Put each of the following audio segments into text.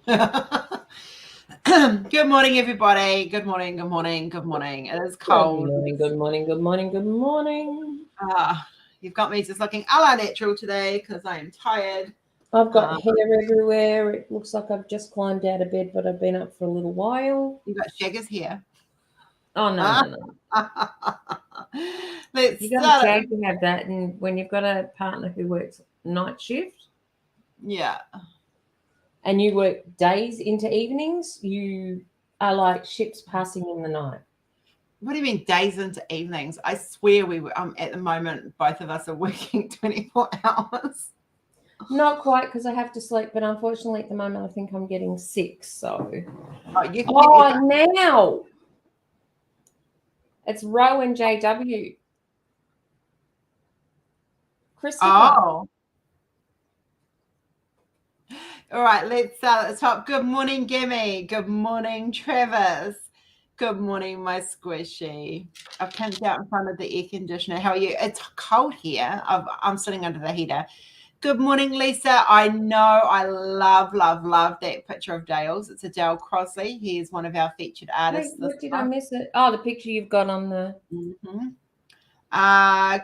Good morning, everybody. Good morning, good morning, good morning. It is cold. Good morning. You've got me just looking a la natural today because I am tired. I've got hair everywhere. It looks like I've just climbed out of bed, but I've been up for a little while. You've got shaggers here. Oh, no. You got a shag to have that, and when you've got a partner who works night shift, yeah, and you work days into evenings, you are like ships passing in the night. What do you mean days into evenings? I swear we were. At the moment, both of us are working 24 hours. Not quite, because I have to sleep, but unfortunately at the moment I think I'm getting sick. So, now it's Roe and JW. Christopher. Oh. All right, let's start at the top. Good morning, Gimme. Good morning, Travis. Good morning, my squishy. I've camped out in front of the air conditioner. How are you? It's cold here. I'm sitting under the heater. Good morning, Lisa. I know I love that picture of Dale's. It's a Dale Crossley. He is one of our featured artists. Wait, what did I miss it? Oh, the picture you've got on the... Mm-hmm.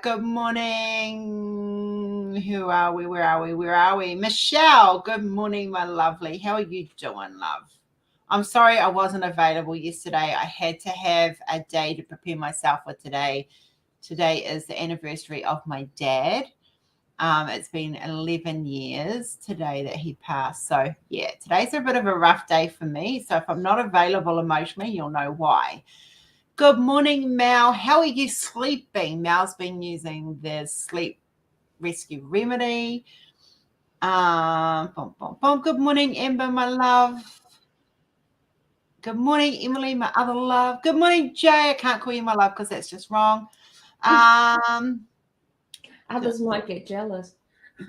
Good morning. Who are we? Where are we? Michelle, good morning, my lovely. How are you doing, love? I'm sorry I wasn't available yesterday. I had to have a day to prepare myself for today. Today is the anniversary of my dad. It's been 11 years today that he passed. So, yeah, today's a bit of a rough day for me. So if I'm not available emotionally, you'll know why. Good morning, Mal. How are you sleeping? Mal's been using the sleep rescue remedy. Good morning, Amber, my love. Good morning, Emily, my other love. Good morning, Jay. I can't call you my love because that's just wrong. Others might get jealous.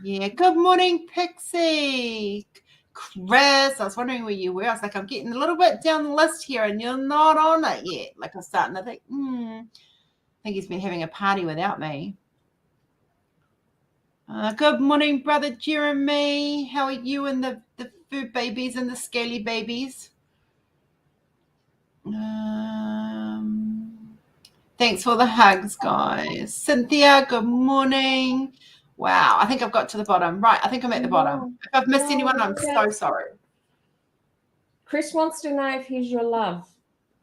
Yeah. Good morning, Pixie. Chris, I was wondering where you were. I was like, I'm getting a little bit down the list here and you're not on it yet. Like I'm starting to think, I think he's been having a party without me. Good morning, brother Jeremy. How are you and the food babies and the scaly babies? Thanks for the hugs, guys. Cynthia, good morning. Wow, I think I've got to the bottom. Right, I think I'm at the bottom. If I've missed anyone, I'm so sorry. Chris wants to know if he's your love.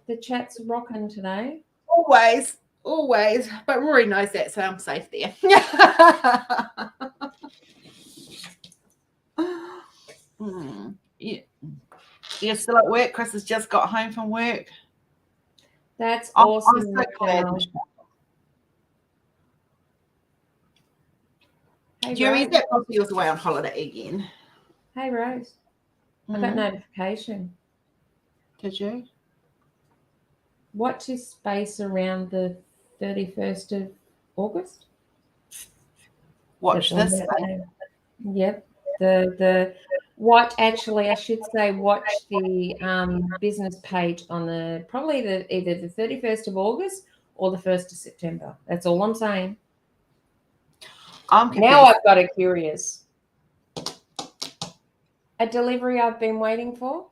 The chat's rocking today. Always. But Rory knows that, so I'm safe there. Yeah. You're still at work? Chris has just got home from work. That's awesome. I'm so glad. Hey, Jeremy, that probably was away on holiday again. Hey, Rose. I got notification. Did you? Watch this space around the 31st of August. Watch this space. Yep. Watch the business page on either the 31st of August or the 1st of September. That's all I'm saying. Now I've got it curious. A delivery I've been waiting for.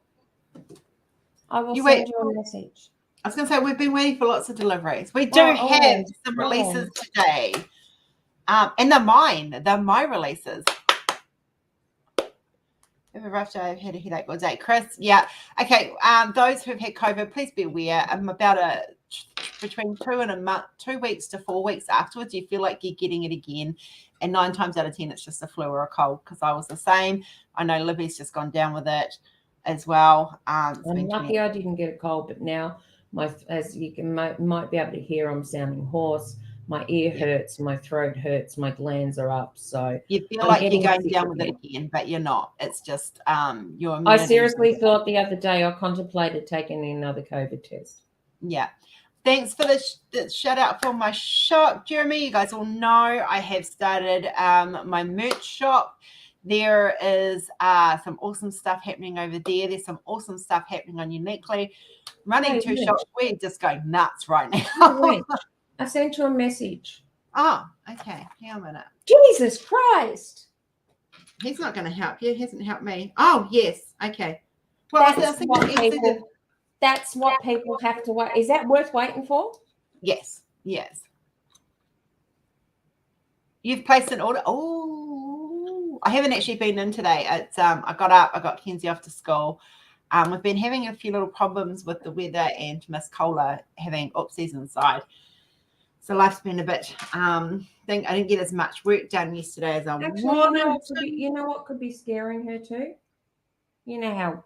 I will send you a message. I was going to say, we've been waiting for lots of deliveries. We do have some releases today. And they're my releases. Have a rough day. I've had a headache all day. Chris, yeah. Okay, those who've had COVID, please be aware. I'm about between 2 weeks to 4 weeks afterwards, you feel like you're getting it again. And 9 times out of 10, it's just a flu or a cold, because I was the same. I know Libby's just gone down with it as well. I'm lucky I didn't get a cold, but now, as you might be able to hear, I'm sounding hoarse. My ear hurts, my throat hurts, my glands are up. So you feel like you're going down with it again, but you're not. It's just your immunity. I seriously thought the other day I contemplated taking another COVID test. Yeah. Thanks for the shout out for my shop, Jeremy. You guys all know I have started my merch shop. There is some awesome stuff happening over there. There's some awesome stuff happening on Uniquely. Running 2 shops, we're just going nuts right now. I sent you a message. Oh, okay. Hang on a minute. Jesus Christ. He's not going to help you. He hasn't helped me. Oh, yes. Okay. Well, I That's think what it's easy to- people. That's what people have to wait. Is that worth waiting for? Yes. You've placed an order. Oh, I haven't actually been in today. It's I got up, I got Kenzie off to school. We've been having a few little problems with the weather and Miss Cola having oopsies inside. So life's been a bit I didn't get as much work done yesterday as I wanted. You know what could be scaring her too? You know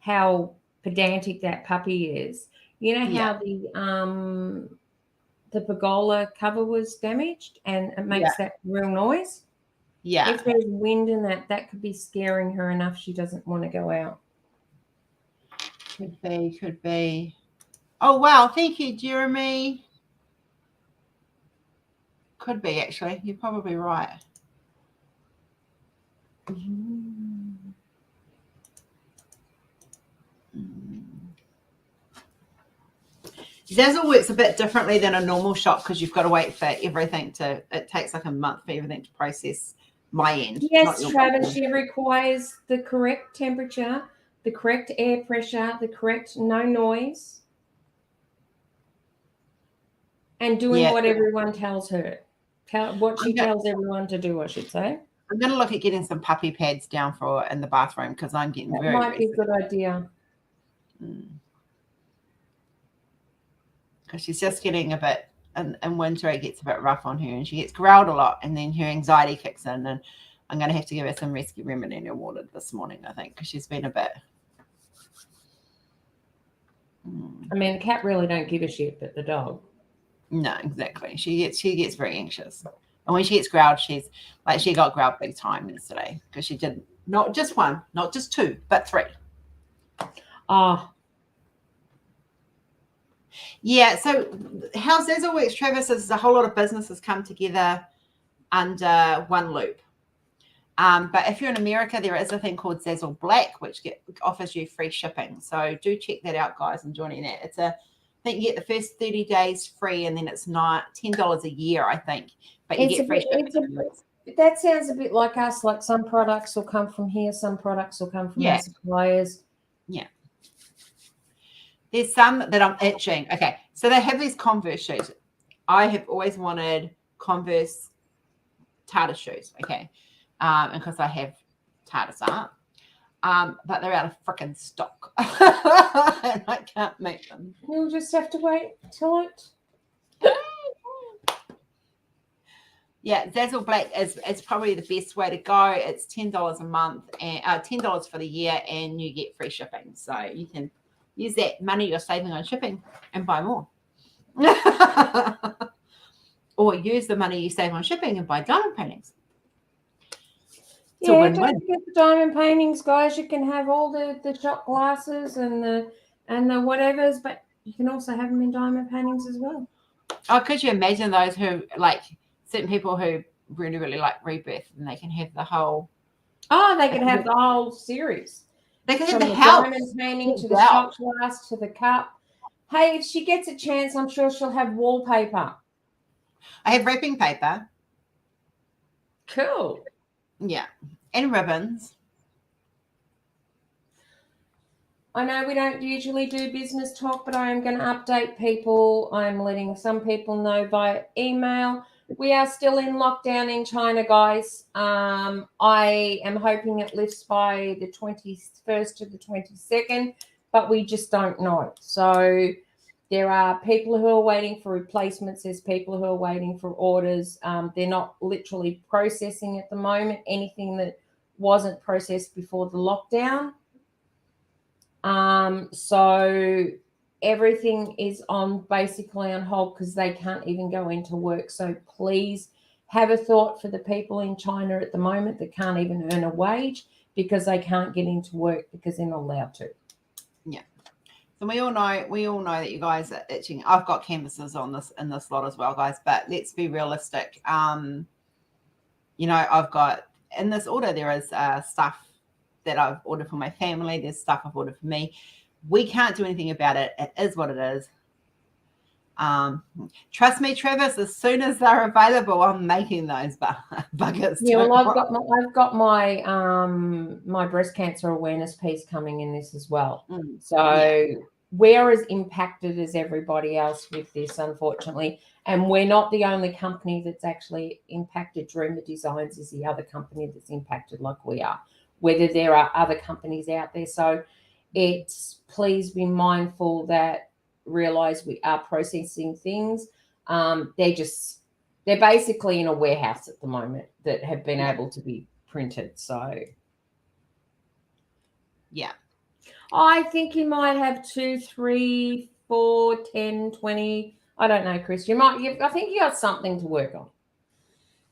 how pedantic that puppy is. You know how the pergola cover was damaged and it makes that real noise? Yeah. If there's wind in that could be scaring her enough she doesn't want to go out. Could be. Oh, wow. Thank you, Jeremy. Could be, actually. You're probably right. Zazzle works a bit differently than a normal shop because you've got to wait for everything it takes like a month for everything to process my end. Yes, Travis, she requires the correct temperature, the correct air pressure, the correct no noise, and doing what everyone tells her. What she tells everyone to do, I should say. I'm going to look at getting some puppy pads down for in the bathroom because I'm getting that might be a good idea. Because she's just getting a bit, in winter it gets a bit rough on her and she gets growled a lot and then her anxiety kicks in and I'm going to have to give her some rescue remedy water this morning, I think, because she's been a bit. I mean, the cat really don't give a shit, but the dog. No, exactly. She gets very anxious. And when she gets growled, she's like, she got growled big time yesterday because she did not just one, not just two, but three. Yeah, so how Zazzle works, Travis, is a whole lot of businesses come together under one loop. But if you're in America, there is a thing called Zazzle Black, which offers you free shipping. So do check that out, guys, and join in it. I think you get the first 30 days free, and then it's not $10 a year, I think. But you get free shipping. That sounds a bit like us. Like some products will come from here, some products will come from our suppliers. Yeah. There's some that I'm itching. Okay, so they have these Converse shoes. I have always wanted Converse Tata shoes. Okay, and because I have Tata's art, but they're out of freaking stock, and I can't make them. You'll just have to wait till it. Yeah, Zazzle Black is probably the best way to go. It's $10 a month and $10 for the year, and you get free shipping. So you can use that money you're saving on shipping and buy more. Or use the money you save on shipping and buy diamond paintings. Don't forget the diamond paintings, guys. You can have all the shot glasses and the whatevers, but you can also have them in diamond paintings as well. Oh, could you imagine those who like certain people who really, really like Rebirth, and they can have the whole. Oh, they can have the whole series. They can have from the house. Diamond painting to the shot glass to the cup. Hey, if she gets a chance, I'm sure she'll have wallpaper. I have wrapping paper. Cool. Yeah, and ribbons. I know we don't usually do business talk, but I am going to update people. I'm letting some people know via email. We are still in lockdown in China, guys. I am hoping it lifts by the 21st to the 22nd, but we just don't know. So there are people who are waiting for replacements. There's people who are waiting for orders. They're not literally processing at the moment anything that wasn't processed before the lockdown. So everything is basically on hold because they can't even go into work. So please have a thought for the people in China at the moment that can't even earn a wage because they can't get into work because they're not allowed to. Yeah. So we all know that you guys are itching. I've got canvases in this lot as well, guys, but let's be realistic. I've got in this order, there is stuff that I've ordered for my family. There's stuff I've ordered for me. We can't do anything about it. It is what it is. Trust me, Travis, as soon as they're available, I'm making those buckets. Yeah, well, I've got my my breast cancer awareness piece coming in this as well. So we're as impacted as everybody else with this, unfortunately, and we're not the only company that's actually impacted. Dreamer Designs is the other company that's impacted, like we are. Whether there are other companies out there, so please be mindful that realize we are processing things. They're basically in a warehouse at the moment that have been able to be printed. So, yeah. I think you might have 2, 3, 4, 10, 20. I don't know, Chris. I think you got something to work on.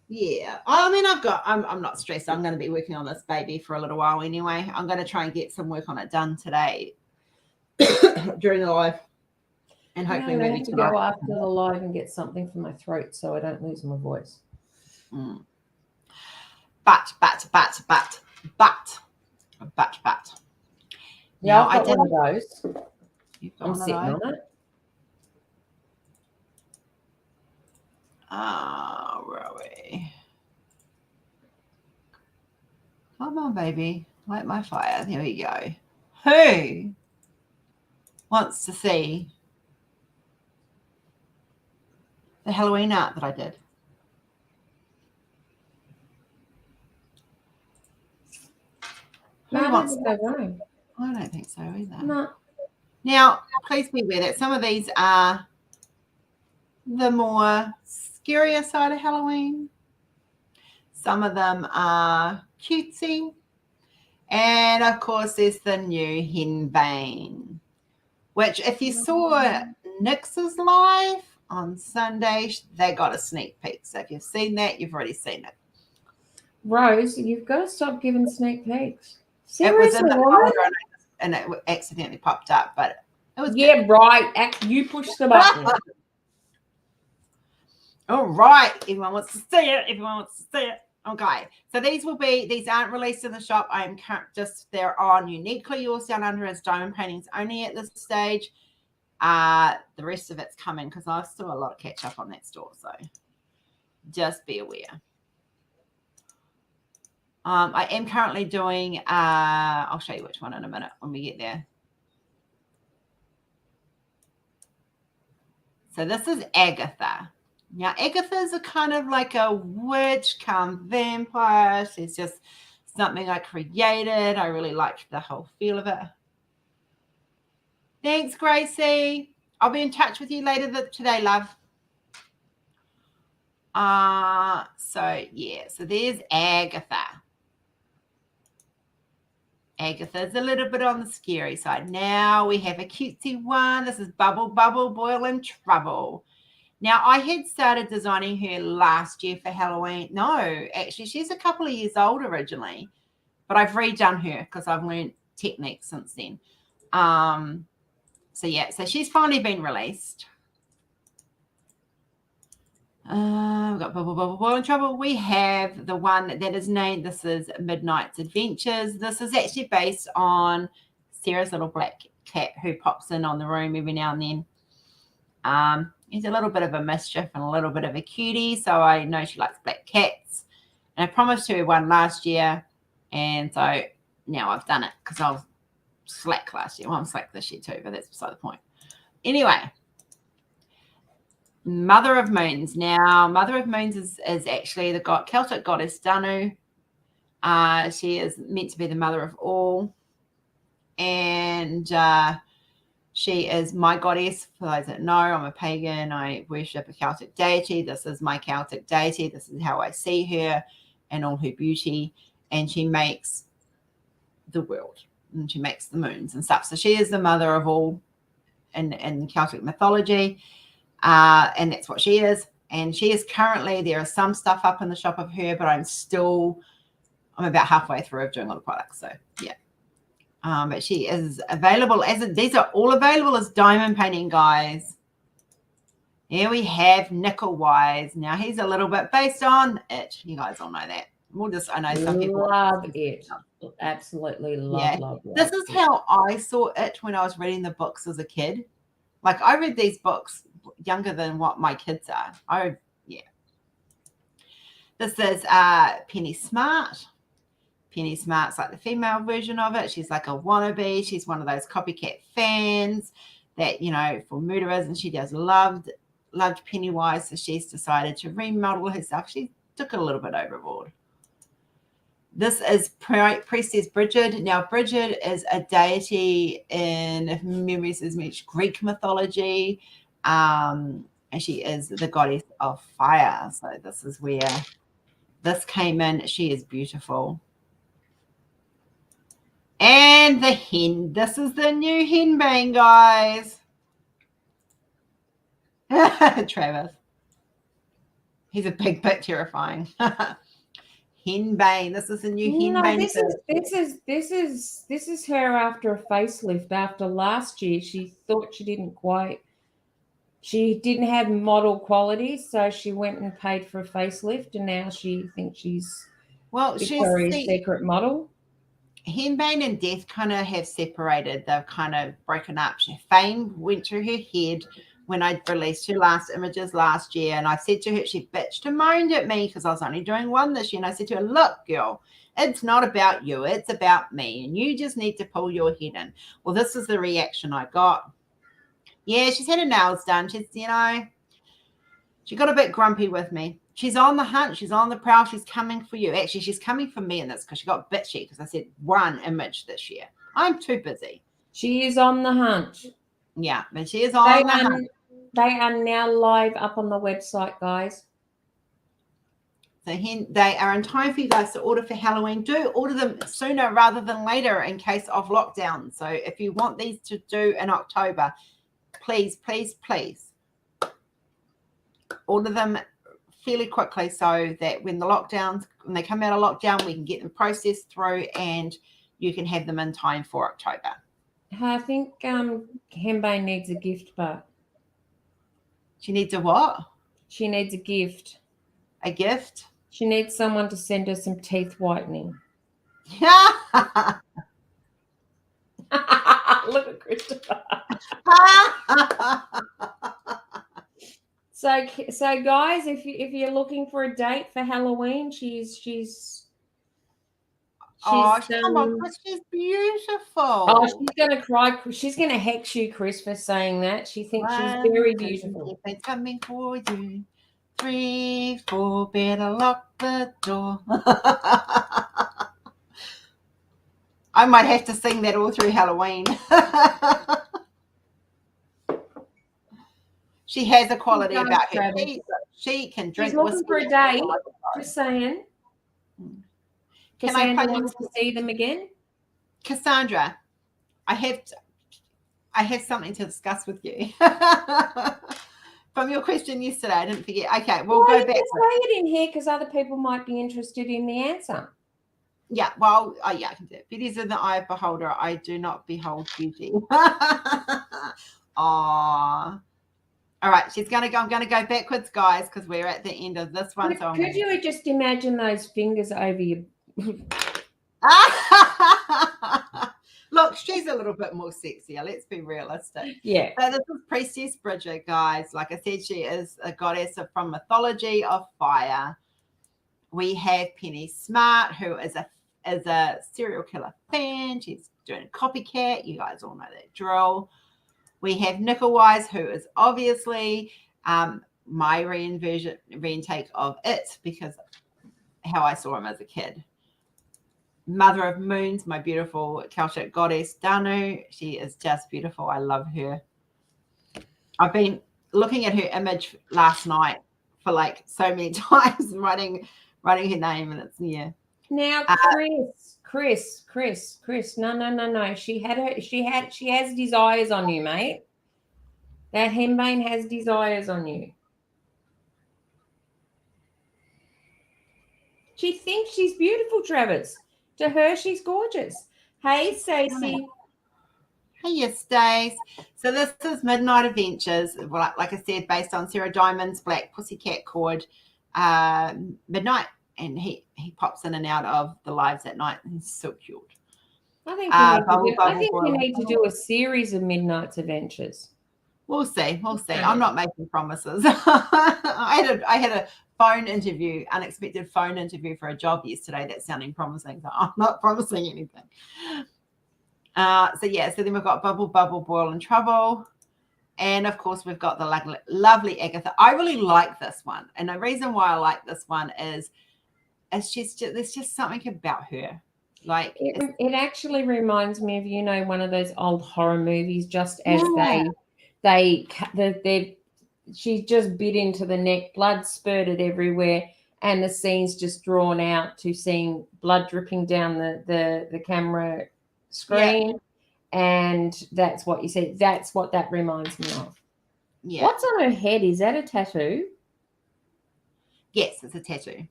Yeah. I mean, I'm not stressed. I'm going to be working on this baby for a little while anyway. I'm going to try and get some work on it done today during the live. And hopefully maybe to go after the live and get something for my throat so I don't lose my voice. But. Yeah, now, I've got one of those. I'm sitting on it. Where are we? Come on, baby. Light my fire. There we go. Who wants to see the Halloween art that I did? No, I don't think they want. I don't think so either. No. Now, please be aware that some of these are the more scarier side of Halloween. Some of them are cutesy. And, of course, there's the new hen vein, which if you saw Nix's live on Sunday, they got a sneak peek. So if you've seen that, you've already seen it. Rose, you've got to stop giving sneak peeks. Seriously, it was in the folder and it accidentally popped up, but it was good. Right. You pushed the button. All right. Everyone wants to see it. Okay. So these aren't released in the shop. They're on uniquely yours down under as diamond paintings only at this stage. The rest of it's coming because I still a lot of catch up on that store. So just be aware. I am currently doing, I'll show you which one in a minute when we get there. So this is Agatha. Now, Agatha's a kind of like a witch come vampire. She's just something I created. I really liked the whole feel of it. Thanks, Gracie. I'll be in touch with you later today, love. So there's Agatha. Agatha's a little bit on the scary side. Now we have a cutesy one. This is Bubble Boil and Trouble. Now, I had started designing her last year for Halloween. No, actually, she's a couple of years old originally, but I've redone her because I've learned techniques since then. So she's finally been released. We've got Bubble Boil and Trouble. We have the one that is named, this is Midnight's Adventures. This is actually based on Sarah's little black cat who pops in on the room every now and then. He's a little bit of a mischief and a little bit of a cutie, so I know she likes black cats. And I promised her one last year, and so now I've done it because I was slack last year. Well, I'm slack this year too, but that's beside the point. Anyway, Mother of Moons. Now, Mother of Moons is actually the Celtic goddess Danu. She is meant to be the mother of all. And she is my goddess. For those that know, I'm a pagan. I worship a Celtic deity. This is my Celtic deity. This is how I see her and all her beauty. And she makes the world. And she makes the moons and stuff. So she is the mother of all in Celtic mythology. And that's what she is. And she is currently, there is some stuff up in the shop of her, but I'm about halfway through of doing all the products. So, yeah. But she is available these are all available as diamond painting, guys. Here we have Nickel Wise. Now, he's a little bit based on it. You guys all know that. I know some people love it. Absolutely love it. This is how I saw it when I was reading the books as a kid. Like, I read these books younger than what my kids are. Oh, yeah. This is Penny Smart. Penny Smart's like the female version of it. She's like a wannabe. She's one of those copycat fans that, you know, for murderers, and she just loved Pennywise, so she's decided to remodel herself. She took it a little bit overboard. This is Priestess Bridget. Now, Bridget is a deity in, if memory serves me, Greek mythology, and she is the goddess of fire. So this is where this came in. She is beautiful. And the hen. This is the new henbane, guys. Travis. He's a big bit terrifying. Henbane. This is a new henbane. This is her after a facelift. After last year, she thought she didn't have model qualities, so she went and paid for a facelift, and now she thinks she's Victoria's Secret model. Henbane and Death kind of have separated. They've kind of broken up. Fame went through her head when I released her last images last year, and I said to her, she bitched and moaned at me because I was only doing one this year, and I said to her, look, girl, it's not about you, it's about me, and you just need to pull your head in. Well, this is the reaction I got. Yeah, she's had her nails done. She's, you know, she got a bit grumpy with me. She's on the hunt. She's on the prowl. She's coming for you. Actually, she's coming for me in this because she got bitchy because I said one image this year. I'm too busy. She is on the hunt. Yeah, but she is on the hunt. They are now live up on the website, guys. So they are in time for you guys to order for Halloween. Do order them sooner rather than later in case of lockdown. So if you want these to do in October, please, please, please order them fairly quickly so that when they come out of lockdown, we can get them processed through and you can have them in time for October. I think Henbane needs a gift, but she needs a what? She needs a gift. A gift? She needs someone to send her some teeth whitening. Look at Christopher. So guys, if you're looking for a date for Halloween, she's come on, Chris, she's beautiful. Oh, she's gonna cry. She's gonna hex you, Chris, for saying that. She thinks she's very beautiful. It's coming for you. 3, 4, better lock the door. I might have to sing that all through Halloween. She has a quality about her. She can drink. She's looking for a date. Just saying. Cassandra wants to see them again. Cassandra, I have something to discuss with you. From your question yesterday, I didn't forget. Okay, we'll go back. Say it in here because other people might be interested in the answer. Yeah, well, yeah, I can do it. Beauty is in the eye of beholder. I do not behold beauty. All right, she's gonna go. I'm gonna go backwards, guys, because we're at the end of this one. Could you just imagine those fingers over your? Look, she's a little bit more sexier. Let's be realistic. Yeah. So this is Priestess Bridget, guys. Like I said, she is a goddess from mythology of fire. We have Penny Smart, who is a serial killer fan. She's doing a copycat. You guys all know that drill. We have Nickelwise, who is obviously my retake of it because how I saw him as a kid. Mother of Moons, my beautiful Celtic goddess Danu. She is just beautiful. I love her. I've been looking at her image last night for like so many times and writing her name, and it's Now, Chris. No. She has desires on you, mate. That Henbane has desires on you. She thinks she's beautiful, Travis. To her, she's gorgeous. Hey, Stacey. Hey, Stace. So this is Midnight Adventures. Well, like I said, based on Sarah Diamond's Black Pussycat Cord, Midnight, and he pops in and out of the lives at night. He's so cute. I think we need to do a series of Midnight's Adventures. We'll see. We'll see. I'm not making promises. I had a phone interview, unexpected phone interview for a job yesterday that's sounding promising. So I'm not promising anything. So then we've got Bubble, Boil and Trouble. And of course, we've got the lovely Agatha. I really like this one. And the reason why I like this one is there's just something about her. Like it actually reminds me of, one of those old horror movies, just as she's just bit into the neck, blood spurted everywhere, and the scene's just drawn out to seeing blood dripping down the camera screen. Yeah. And that's what you see. That's what that reminds me of. Yeah. What's on her head? Is that a tattoo? Yes, it's a tattoo.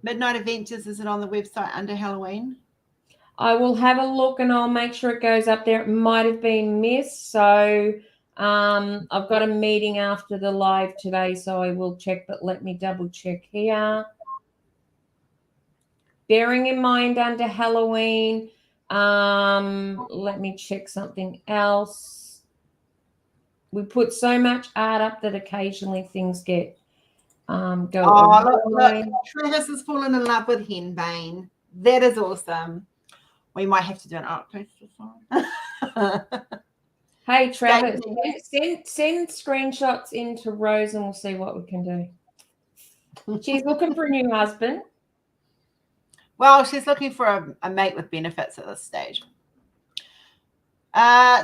Midnight Adventures, is it on the website under Halloween? I will have a look and I'll make sure it goes up there. It might have been missed. So I've got a meeting after the live today, so I will check, but let me double check here. Bearing in mind under Halloween, let me check something else. We put so much art up that occasionally things get go. Oh, look, Travis has fallen in love with Henbane. That is awesome. We might have to do an art piece or something. Hey, Travis, send screenshots into Rose and we'll see what we can do. She's looking for a new husband. Well, she's looking for a mate with benefits at this stage.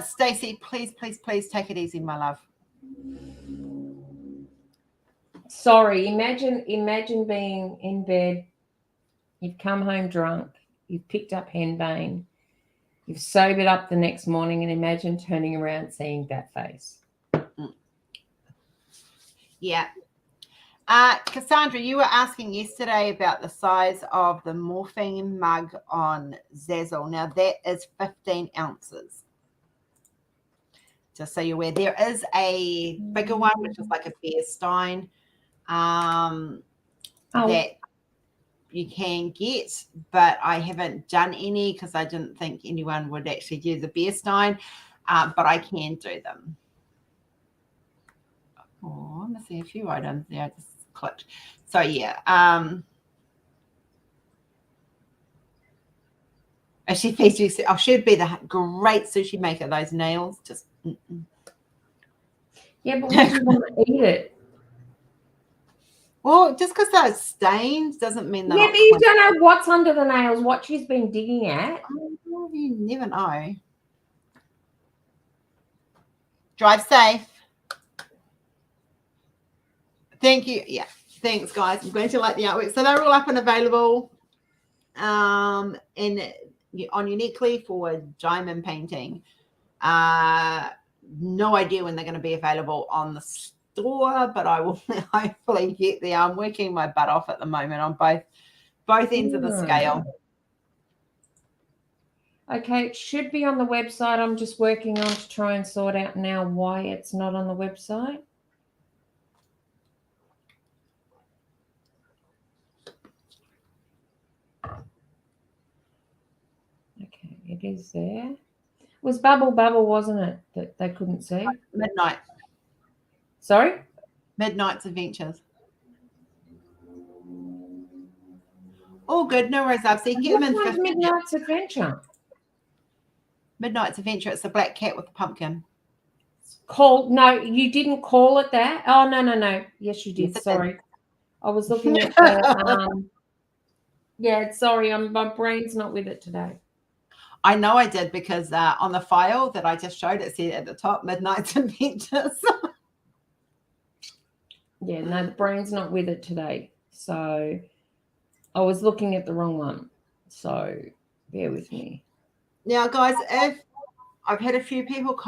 Stacey, please take it easy, my love. Sorry, imagine being in bed. You've come home drunk. You've picked up henbane. You've sobered up the next morning, and imagine turning around seeing that face. Yeah. Cassandra, you were asking yesterday about the size of the Morphine mug on Zazzle. Now, that is 15 ounces. Just so you're aware. There is a bigger one, which is like a beer stein, that you can get, but I haven't done any because I didn't think anyone would actually use a beer stein, but I can do them. Oh, I'm missing a few items there. I just clicked. So yeah. She feeds you. I should be the great sushi maker. Those nails just. Yeah, but would you want to eat it? Well, just because they're stained doesn't mean they're but you don't know what's under the nails, what she's been digging at. Oh, you never know. Drive safe. Thank you. Yeah, thanks, guys. I'm going to like the artwork. So they're all up and available on Uniquely for diamond painting. No idea when they're going to be available on the store, but I will hopefully get there. I'm working my butt off at the moment on both ends of the scale. Okay, it should be on the website. I'm just working on to try and sort out now why it's not on the website. Okay, it is there. It was Bubble, wasn't it, that they couldn't see? Midnight. Sorry? Midnight's Adventures. All good, no worries, I've seen. Get them in 15. Midnight's Adventure. Midnight's Adventure. It's the black cat with the pumpkin. No, you didn't call it that. Oh no. Yes, you did. Yes, sorry, I was looking at the. Yeah, sorry, my brain's not with it today. I know I did because on the file that I just showed, it said at the top Midnight's Adventures. Yeah, no, the brain's not with it today. So I was looking at the wrong one. So bear with me. Now, guys, if I've had a few people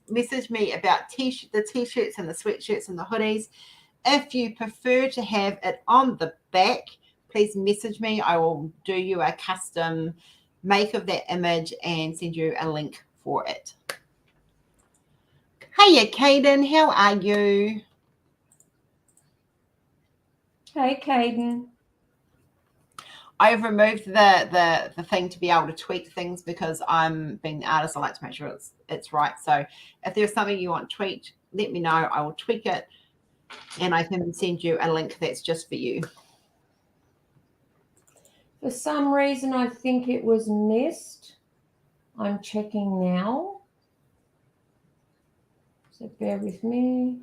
message me about the t-shirts and the sweatshirts and the hoodies. If you prefer to have it on the back, please message me. I will do you a custom make of that image and send you a link for it. Hiya, Caden. How are you? Hey, Caden. I've removed the thing to be able to tweak things because I'm being the artist. I like to make sure it's right. So if there's something you want tweaked, let me know. I will tweak it, and I can send you a link that's just for you. For some reason, I think it was missed. I'm checking now. So bear with me.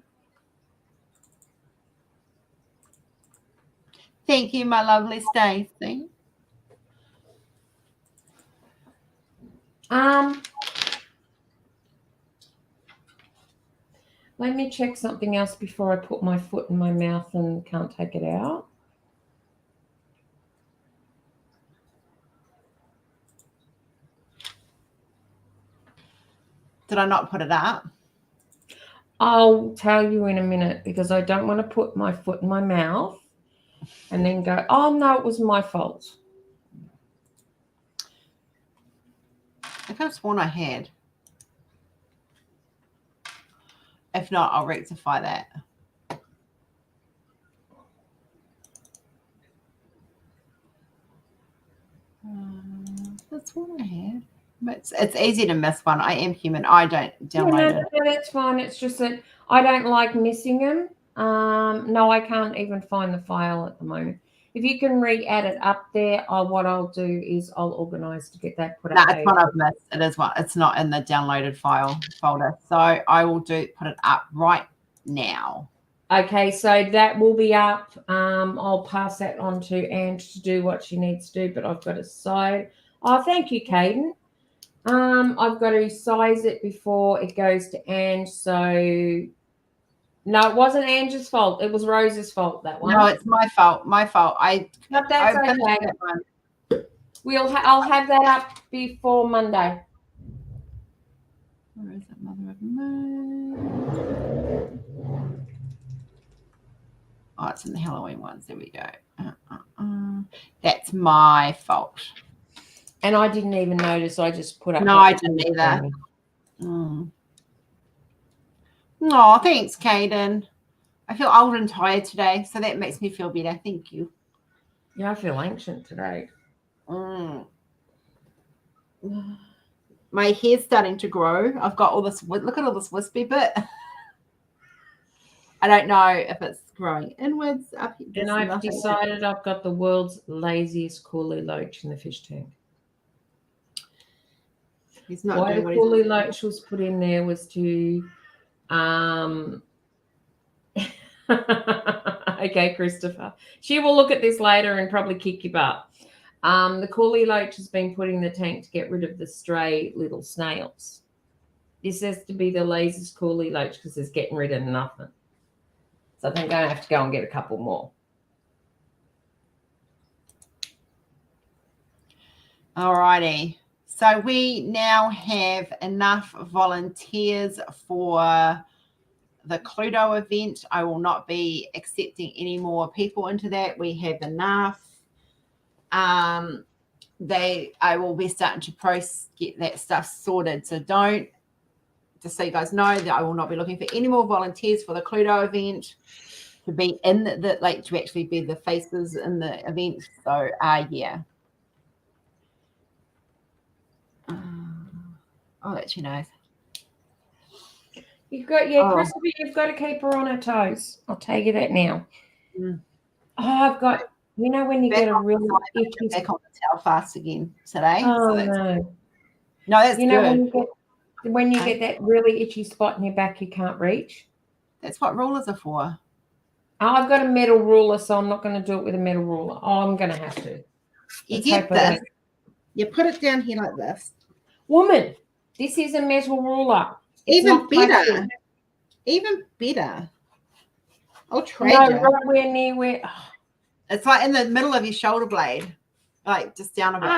Thank you, my lovely Stacey. Let me check something else before I put my foot in my mouth and can't take it out. Did I not put it up? I'll tell you in a minute because I don't want to put my foot in my mouth and then go, oh, no, it was my fault. I could have sworn I had. If not, I'll rectify that. That's what I had. But it's easy to miss one. I am human. I don't download it. No, that's fine. It's just that I don't like missing them. No, I can't even find the file at the moment. If you can re-add it up there, what I'll do is I'll organise to get that put up. That's what I've missed. It is what it's not in the downloaded file folder. So I will put it up right now. Okay, so that will be up. I'll pass that on to Ange to do what she needs to do, but I've got to size. Oh, thank you, Caden. I've got to size it before it goes to Ange. So no, it wasn't Ange's fault. It was Rose's fault, that one. No, it's my fault. My fault. But that's okay. That one. I'll have that up before Monday. Where is it, mother of May? Oh, it's in the Halloween ones. There we go. That's my fault. And I didn't even notice. I just put up. No, I didn't either. Oh, thanks, Caden. I feel old and tired today, so that makes me feel better. Thank you. Yeah, I feel ancient today. My hair's starting to grow. I've got all this. Look at all this wispy bit. I don't know if it's growing inwards up here. And I've decided I've got the world's laziest coolie loach in the fish tank. He's not Why doing the what coolie loach was put in there was to okay, Christopher. She will look at this later and probably kick you butt. The coolie loach has been put in the tank to get rid of the stray little snails. This has to be the laziest coolie loach because it's getting rid of nothing. So I think I have to go and get a couple more. All righty. So we now have enough volunteers for the Cluedo event. I will not be accepting any more people into that. We have enough. I will be starting to get that stuff sorted. So just so you guys know that I will not be looking for any more volunteers for the Cluedo event to be in to actually be the faces in the event. So yeah. I'll let you know. Christopher, you've got to keep her on her toes. I'll tell you that now. Oh, I've got, when you get a really itchy... Back on the towel fast again today. Oh, so no. No, that's good. When you get that really itchy spot in your back you can't reach. That's what rulers are for. Oh, I've got a metal ruler, so I'm not going to do it with a metal ruler. Oh, I'm going to have to. You get this. You put it down here like this. Woman, this is a metal ruler. Even better. Even better. I'll trade you. Right near where. Oh. It's like in the middle of your shoulder blade. Like just down a bit.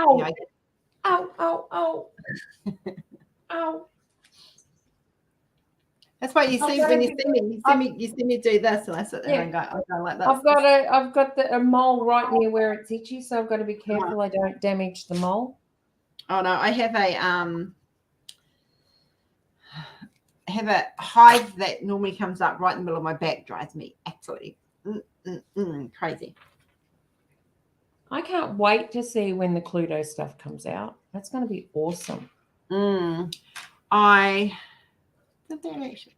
Ow. Ow. Ow. That's why you see when you see me do this, and I sit there and go, I'm going like this. I've got a mole right near where it's itchy, so I've got to be careful I don't damage the mole. Oh no, I have a hive that normally comes up right in the middle of my back. Drives me absolutely crazy. I can't wait to see when the Cluedo stuff comes out. That's going to be awesome. I did that actually.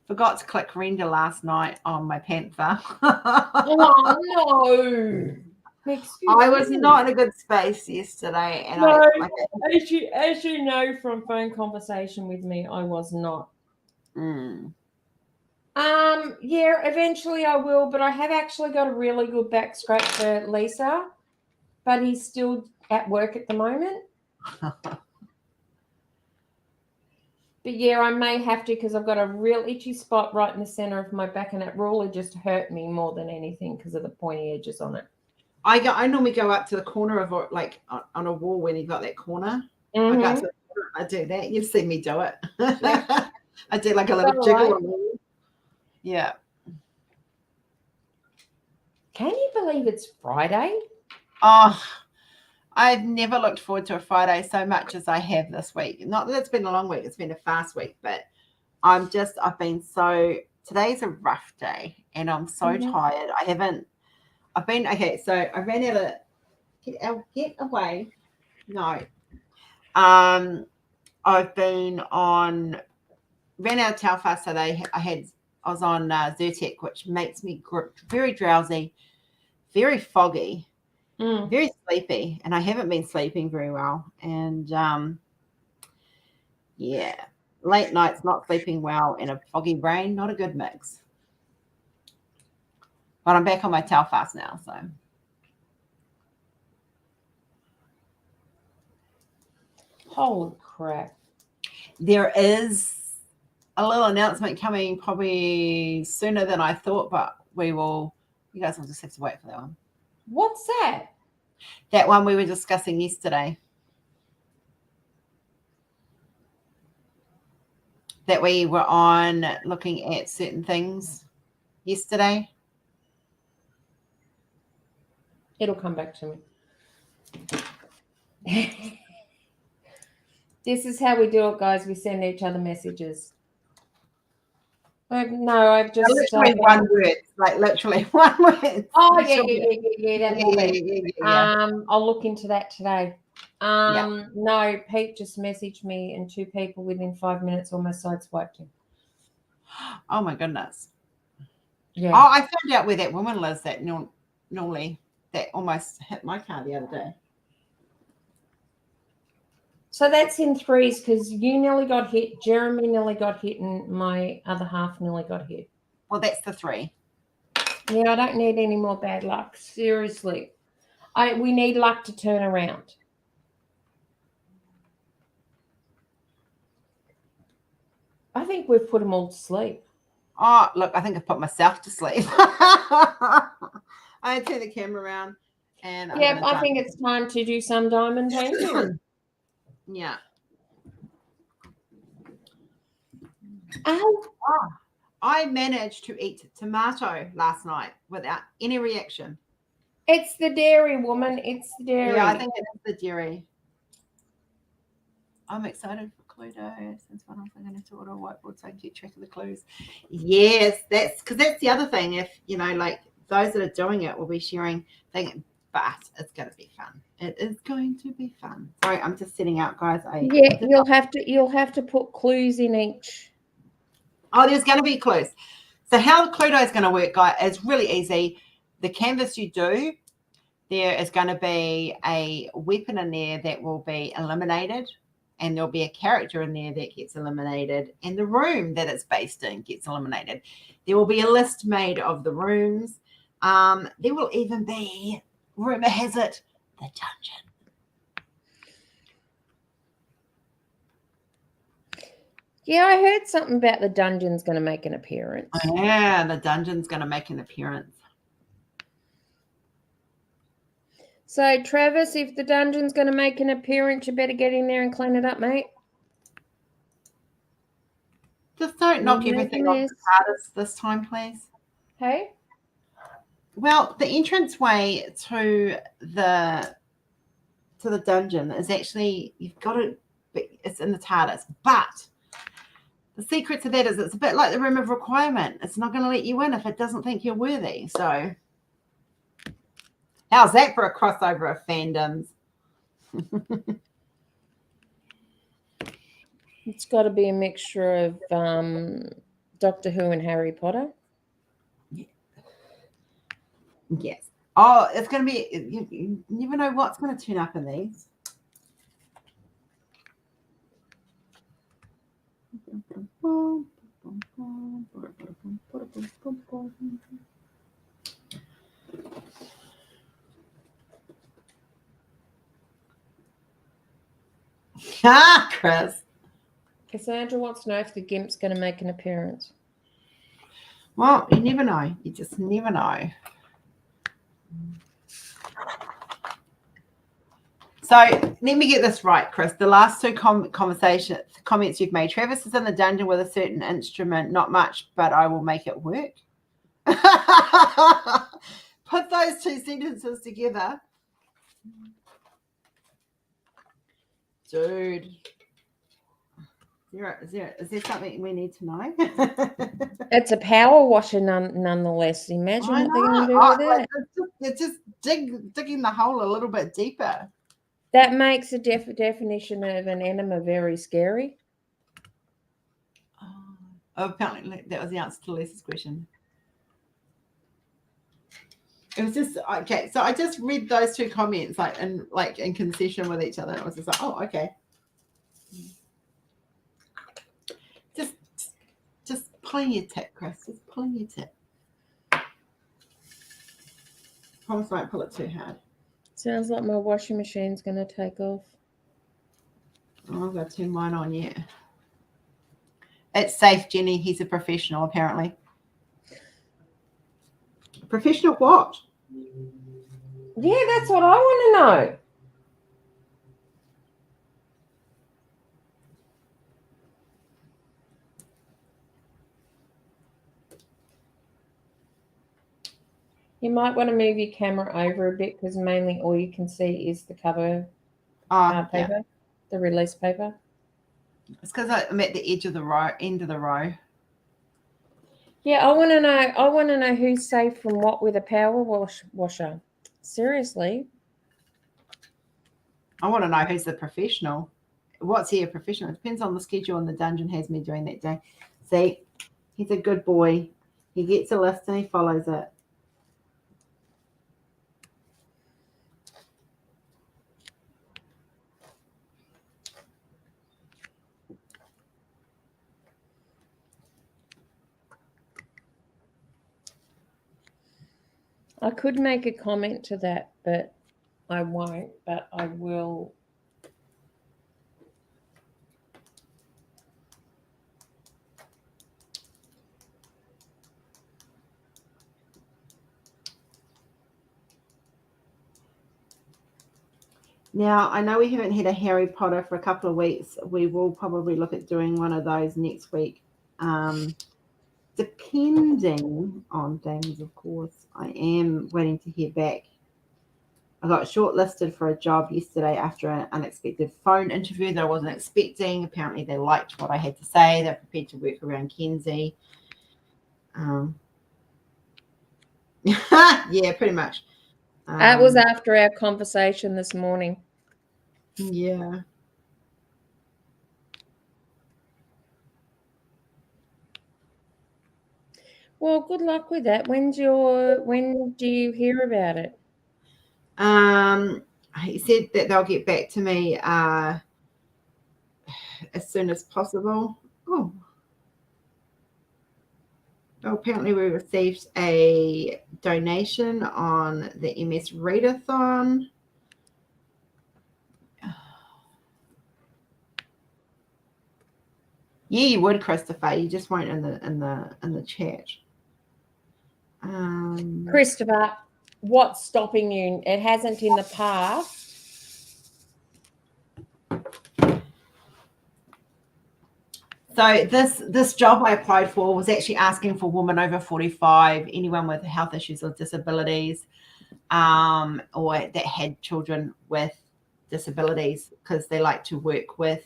Forgot to click render last night on my Panther. Oh no! I was not in a good space yesterday, and no, I as you know from phone conversation with me, I was not. Yeah, eventually I will, but I have actually got a really good back scratch for Lisa, but he's still at work at the moment. But yeah, I may have to because I've got a real itchy spot right in the center of my back, and that ruler just hurt me more than anything because of the pointy edges on it. I normally go up to the corner of like on a wall when you got that corner. I go to the corner, I do that. You've seen me do it. Yeah. I do like a little jiggle. Right. Yeah. Can you believe it's Friday? Oh, I've never looked forward to a Friday so much as I have this week. Not that it's been a long week, it's been a fast week, but today's a rough day and I'm so tired. So I ran out of get away. No. I've been ran out of Telfast, so I was on Zyrtec, which makes me very drowsy, very foggy. Very sleepy, and I haven't been sleeping very well. And yeah, late nights, not sleeping well, and a foggy brain, not a good mix. But I'm back on my Telfast now, so. Holy crap. There is a little announcement coming probably sooner than I thought, but you guys will just have to wait for that one. What's that? That one we were discussing yesterday. That we were on looking at certain things yesterday. It'll come back to me. This is how we do it, guys. We send each other messages. No, I've just literally one word, like literally one word. Oh yeah. I'll look into that today. No, Pete just messaged me, and 2 people within 5 minutes almost sideswiped him. Oh my goodness. Yeah. Oh, I found out where that woman lives that normally that almost hit my car the other day. So that's in threes because you nearly got hit, Jeremy nearly got hit, and my other half nearly got hit. Well, that's the 3. Yeah, I don't need any more bad luck. Seriously. We need luck to turn around. I think we've put them all to sleep. Oh, look, I think I've put myself to sleep. I turn the camera around and I think it's time to do some diamond painting. Yeah. Oh, I managed to eat tomato last night without any reaction. It's the dairy, woman. It's the dairy. Yeah, I think it is the dairy. I'm excited for Cluedo. Since when else I'm going to order a whiteboard so I can keep track of the clues. Yes, that's the other thing. If like those that are doing it will be sharing things, but it's going to be fun. It is going to be fun. Sorry, I'm just setting out, guys. You'll have to put clues in each. Oh, there's going to be clues. So how Cluedo is going to work, guys, is really easy. The canvas you do, there is going to be a weapon in there that will be eliminated, and there'll be a character in there that gets eliminated, and the room that it's based in gets eliminated. There will be a list made of the rooms. There will even be, rumor has it, the dungeon. Yeah, I heard something about the dungeon's going to make an appearance. Yeah, the dungeon's going to make an appearance. So, Travis, if the dungeon's going to make an appearance, you better get in there and clean it up, mate. Just don't knock everything off the TARDIS this time, please. Hey? Well, the entranceway to the dungeon is actually, it's in the TARDIS, but the secret to that is it's a bit like the room of requirement. It's not going to let you in if it doesn't think you're worthy. So How's that for a crossover of fandoms? It's got to be a mixture of Doctor Who and Harry Potter. Yes. Oh, it's going to be, you never know what's going to turn up in these. Ah, Chris. Cassandra wants to know if the Gimp's going to make an appearance. Well, you never know. You just never know. So let me get this right, Chris. The last two comments you've made. Travis is in the dungeon with a certain instrument. Not much, but I will make it work. Put those two sentences together. Dude. Is there something we need to know? It's a power washer nonetheless. Imagine what they're going to do with it. It's just digging the hole a little bit deeper. That makes the definition of an enema very scary. Oh, apparently that was the answer to Lisa's question. It was just okay. So I just read those two comments in concession with each other. And I was just like, oh, okay. Just pulling your tip, Chris. Just pulling your tip. Promise I won't pull it too hard. Sounds like my washing machine's going to take off. Oh, I've got to turn mine on yet. It's safe, Jenny. He's a professional, apparently. Professional what? Yeah, that's what I want to know. You might want to move your camera over a bit because mainly all you can see is the cover paper, Yeah. the release paper. It's because I'm at the edge of the row, end of the row. Yeah, I want to know. I want to know who's safe from what with a power washer. Seriously. I want to know who's the professional. What's he a professional? It depends on the schedule and the dungeon has me doing that day. See, he's a good boy. He gets a list and he follows it. I could make a comment to that, but I won't. But I will. Now, I know we haven't had a Harry Potter for a couple of weeks. We will probably look at doing one of those next week. Depending on things, of course. I am waiting to hear back. I got shortlisted for a job yesterday after an unexpected phone interview that I wasn't expecting. Apparently, they liked what I had to say. They're prepared to work around Kenzie. Yeah, pretty much. That was after our conversation this morning. Yeah. Well, good luck with that. When do you hear about it? He said that they'll get back to me as soon as possible. Oh. Well, apparently we received a donation on the MS Readathon. Yeah, you would, Christopher. You just won't in the chat. Christopher, what's stopping you? It hasn't in the past. So this job I applied for was actually asking for women over 45, anyone with health issues or disabilities, or that had children with disabilities, because they like to work with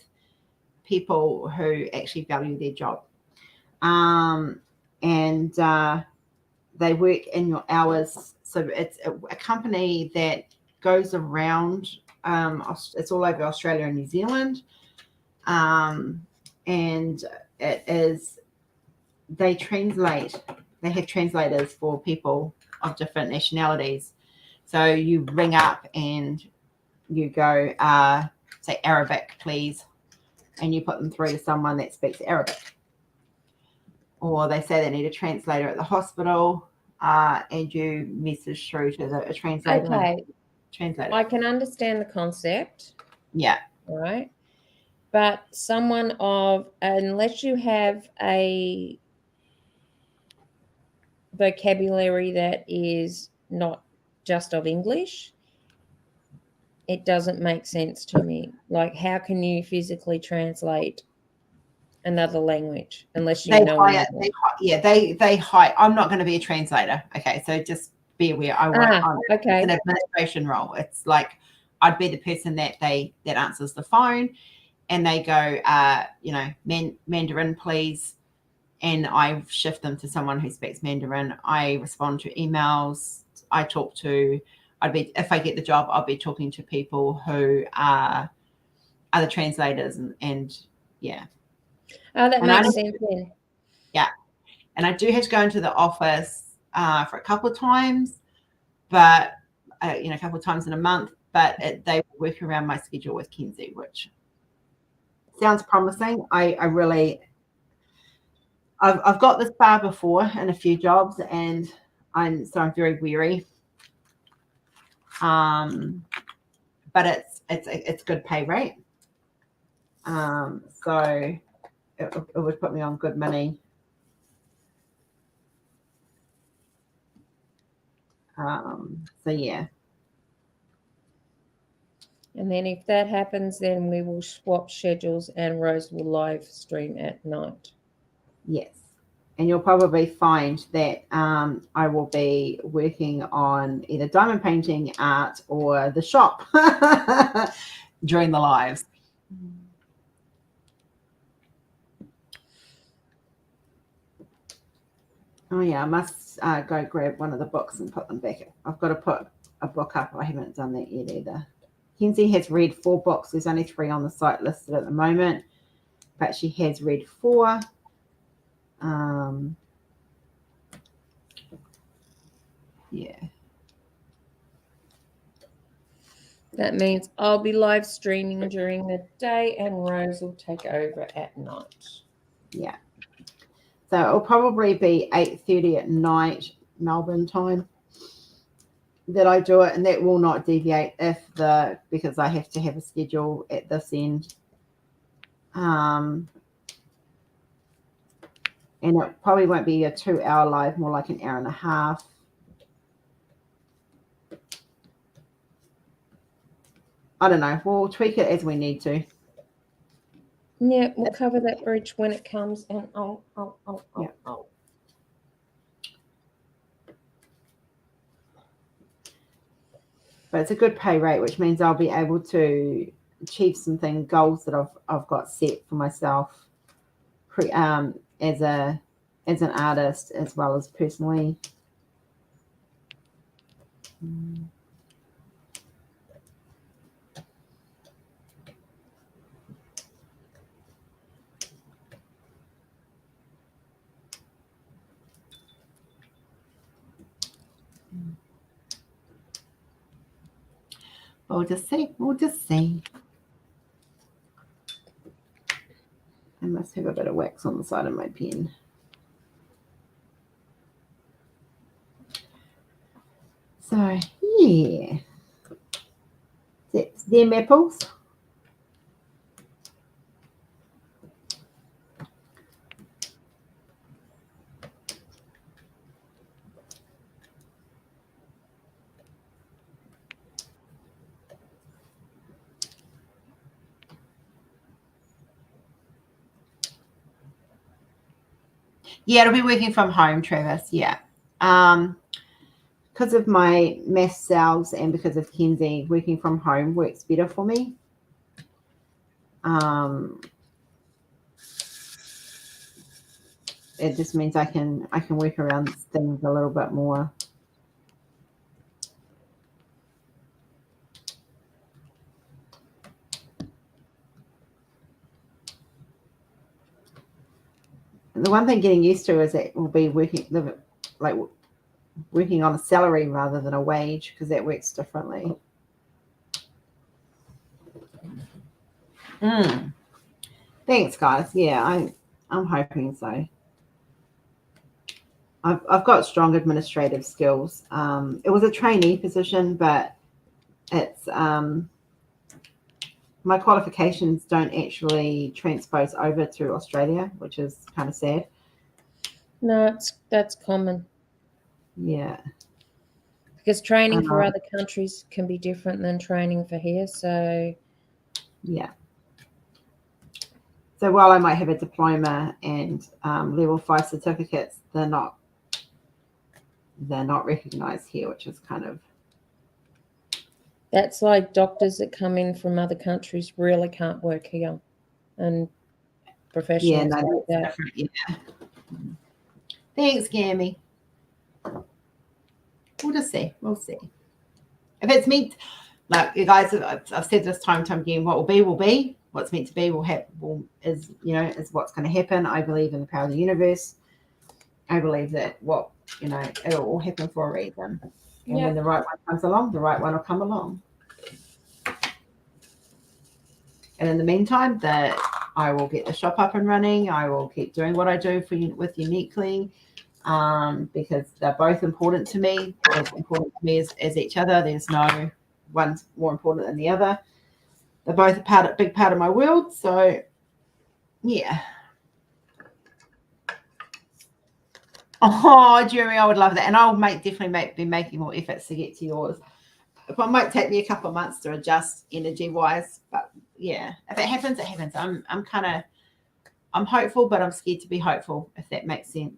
people who actually value their job. And they work in your hours. So it's a company that goes around. It's all over Australia and New Zealand, and it is. They translate. They have translators for people of different nationalities. So you ring up and you go, say Arabic, please, and you put them through to someone that speaks Arabic. Or they say they need a translator at the hospital, and you message through to a translator. Okay. Translator. I can understand the concept. Yeah. All right. But someone unless you have a vocabulary that is not just of English, it doesn't make sense to me. Like, how can you physically translate another language unless you know another? They hire. I'm not going to be a translator. Okay, so just be aware. Okay. It's an administration role. It's like I'd be the person that answers the phone, and they go, Mandarin, please, and I shift them to someone who speaks Mandarin. I respond to emails. I talk to. If I get the job, I'll be talking to people who are the translators, and yeah. Oh, that makes sense then. Yeah. And I do have to go into the office for a couple of times, but, a couple of times in a month, but they work around my schedule with Kenzie, which sounds promising. I've got this far before in a few jobs, and I'm very weary. But it's good pay rate. So it would put me on good money. So yeah. And then if that happens, then we will swap schedules and Rose will live stream at night. Yes. And you'll probably find that I will be working on either diamond painting, art, or the shop during the lives. Oh yeah, I must go grab one of the books and put them back. I've got to put a book up. I haven't done that yet either. Kenzie has read 4 books. There's only 3 on the site listed at the moment, but she has read 4. Yeah. That means I'll be live streaming during the day and Rose will take over at night. Yeah. So it'll probably be 8:30 at night, Melbourne time, that I do it, and that will not deviate because I have to have a schedule at this end. And it probably won't be a 2-hour live, more like an hour and a half. I don't know. We'll tweak it as we need to. Yeah, we'll cover that bridge when it comes. And But it's a good pay rate, which means I'll be able to achieve some goals that I've got set for myself, as an artist as well as personally. We'll just see. I must have a bit of wax on the side of my pen. So, yeah. That's their maples. Yeah, it'll be working from home, Travis. Yeah. Because of my mass cells and because of Kenzie, working from home works better for me. It just means I can work around things a little bit more. the one thing getting used to is it will be working on a salary rather than a wage, because that works differently. Thanks, guys. Yeah, I'm hoping so. I've got strong administrative skills. It was a trainee position, but it's my qualifications don't actually transpose over to Australia, which is kind of sad. No, that's common. Yeah. Because training for other countries can be different than training for here. So yeah. So while I might have a diploma and level 5 certificates, they're not recognized here, which is kind of. That's like doctors that come in from other countries really can't work here, and professionals. Yeah, no, like that's that. different. Yeah. Thanks, Gammy. We'll just see. We'll see. If it's meant, like you guys, I've said this time and time again, what will be will be. What's meant to be is what's going to happen. I believe in the power of the universe. I believe that it'll all happen for a reason. And when the right one comes along, the right one will come along. And in the meantime, that I will get the shop up and running. I will keep doing what I do with Uniquely, because they're both important to me. As important to me as each other. There's no one's more important than the other. They're both a big part of my world. So, yeah. Oh, Jeremy, I would love that. And I'll definitely be making more efforts to get to yours. It might take me a couple of months to adjust energy-wise. But, yeah, if it happens, it happens. I'm hopeful, but I'm scared to be hopeful, if that makes sense.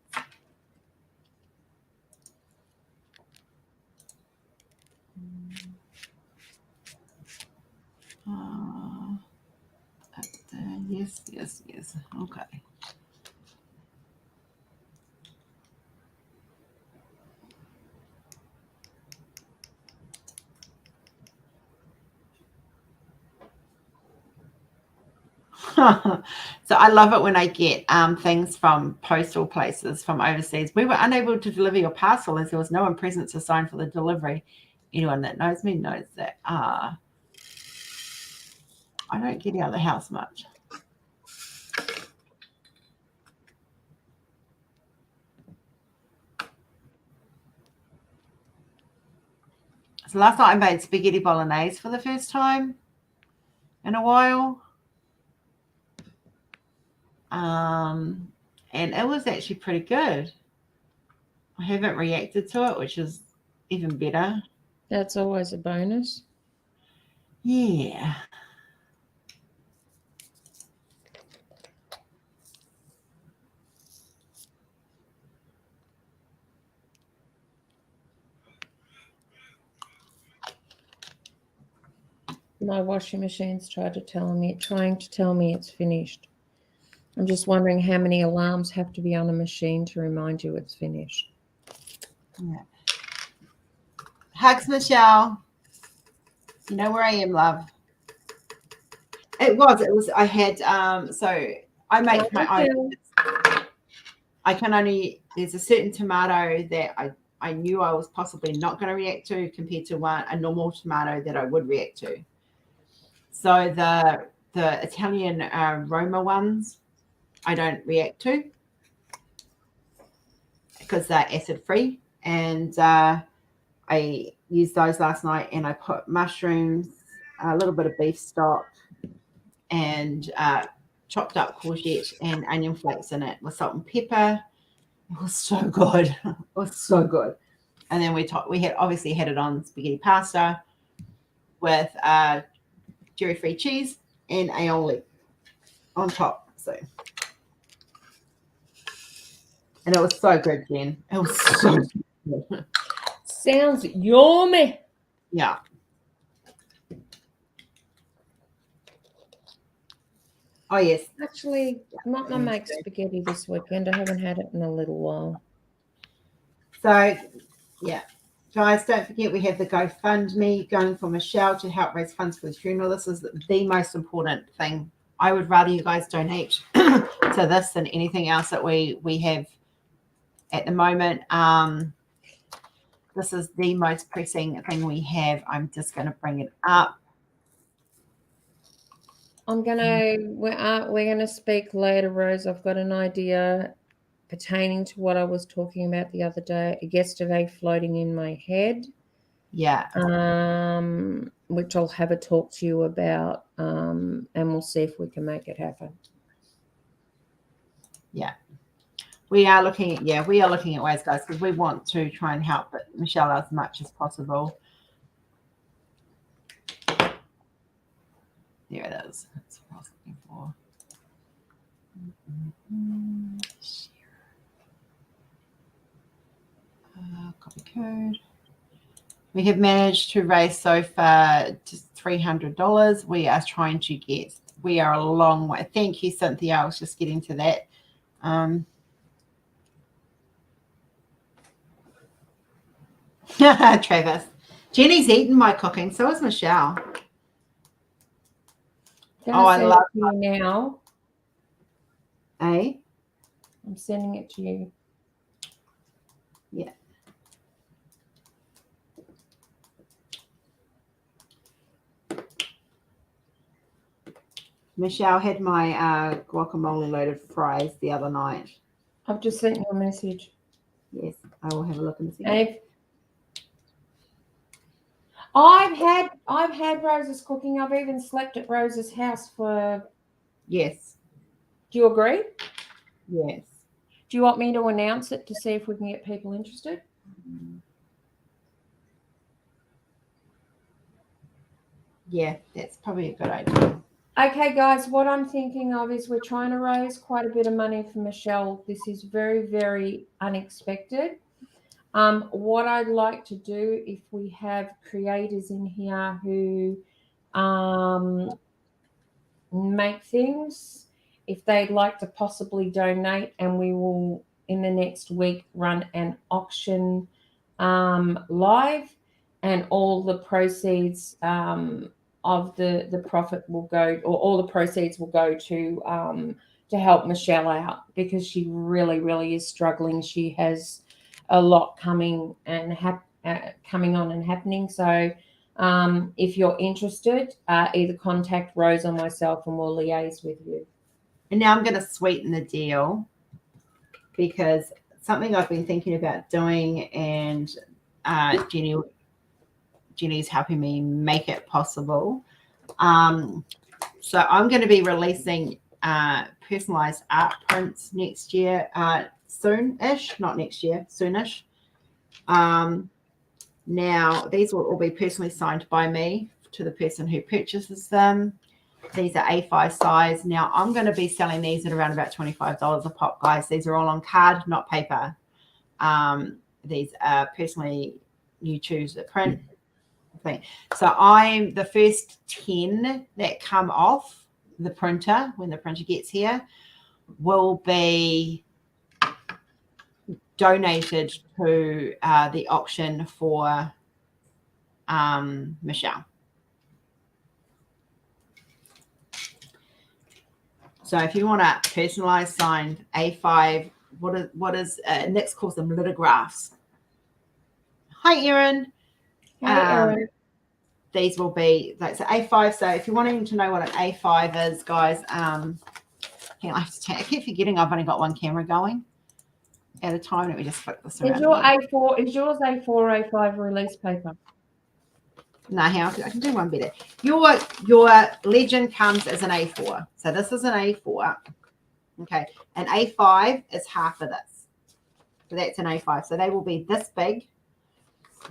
Yes. Okay. So I love it when I get things from postal places from overseas. We were unable to deliver your parcel as there was no one present to sign for the delivery. Anyone that knows me knows that I don't get out of the house much. So last night I made spaghetti bolognese for the first time in a while. And it was actually pretty good. I haven't reacted to it, which is even better. That's always a bonus. Yeah. My washing machine's trying to tell me it's finished. I'm just wondering how many alarms have to be on a machine to remind you it's finished. Yeah. Hugs, Michelle. You know where I am, love. It was. I had so I make my own. I can only. There's a certain tomato that I knew I was possibly not going to react to compared to a normal tomato that I would react to. So the Italian Roma ones, I don't react to because they're acid free, and I used those last night, and I put mushrooms, a little bit of beef stock, and chopped up courgette and onion flakes in it with salt and pepper. It was so good. It was so good. And then we had obviously had it on spaghetti pasta with dairy-free cheese and aioli on top. So, and it was so good, Jen. It was so good. Sounds yummy. Yeah. Oh, yes. Actually, I might make spaghetti this weekend. I haven't had it in a little while. So, yeah. Guys, don't forget we have the GoFundMe going for Michelle to help raise funds for the funeral. This is the most important thing I would rather you guys donate to this than anything else that we have at the moment. This is the most pressing thing we have. I'm just going to bring it up. We're gonna speak later, Rose. I've got an idea pertaining to what I was talking about the other day, yesterday, floating in my head. Yeah. Which I'll have a talk to you about, and we'll see if we can make it happen. Yeah. We are looking at ways, guys, because we want to try and help Michelle as much as possible. There it is. That's what I was looking for. Copy code. We have managed to raise so far just $300. We are trying to get. We are a long way. Thank you, Cynthia. I was just getting to that. Travis. Jenny's eaten my cooking. So is Michelle. I love you now. Eh? I'm sending it to you. Yeah. Michelle had my guacamole loaded fries the other night. I've just sent you a message. Yes, I will have a look and see. I've had Rose's cooking. I've even slept at Rose's house for. Yes. Do you agree? Yes. Do you want me to announce it to see if we can get people interested? Yeah, that's probably a good idea. Okay, guys, what I'm thinking of is we're trying to raise quite a bit of money for Michelle. This is very, very unexpected. What I'd like to do, if we have creators in here who make things, if they'd like to possibly donate, and we will in the next week run an auction live, and all the proceeds of the profit will go, or all the proceeds will go to help Michelle out, because she really, really is struggling. She has a lot coming and coming on and happening. So if you're interested, either contact Rose or myself and we'll liaise with you. And now I'm going to sweeten the deal, because something I've been thinking about doing, and Jenny's helping me make it possible. So I'm going to be releasing personalized art prints next year, soon-ish, not next year, soonish. Now, these will all be personally signed by me to the person who purchases them. These are A5 size. Now, I'm going to be selling these at around about $25 a pop, guys. These are all on card, not paper. These are personally, you choose the print thing. So I'm the first 10 that come off the printer when the printer gets here will be donated to the auction for Michelle. So if you want a personalized signed A5, what is Nick's calls them lithographs. Hi, Erin. Hi, Erin. These will be like so A5. So if you're wanting to know what an A5 is, guys, I keep forgetting I've only got one camera going at a time. Let me just flip this around. Is yours A4 A5 release paper? No, I can do one better. Your legend comes as an A4. So this is an A4. Okay. An A5 is half of this. So that's an A5. So they will be this big.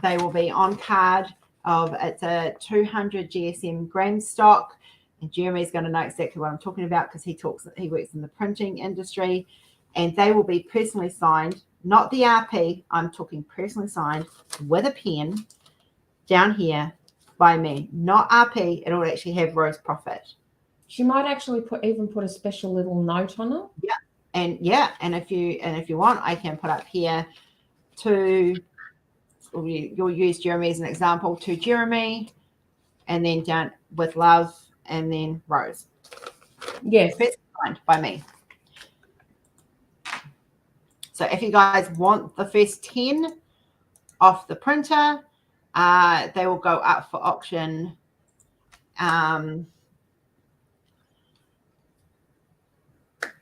They will be on card it's a 200 GSM gram stock. And Jeremy's going to know exactly what I'm talking about, because he works in the printing industry. And they will be personally signed, not the RP. I'm talking personally signed with a pen down here by me, not RP. It'll actually have Rose Profit. She might actually put a special little note on it. Yeah, and if you want, I can put up here you'll use Jeremy as an example, to Jeremy, and then down with love, and then Rose. Yes. First signed by me. So if you guys want the first 10 off the printer, they will go up for auction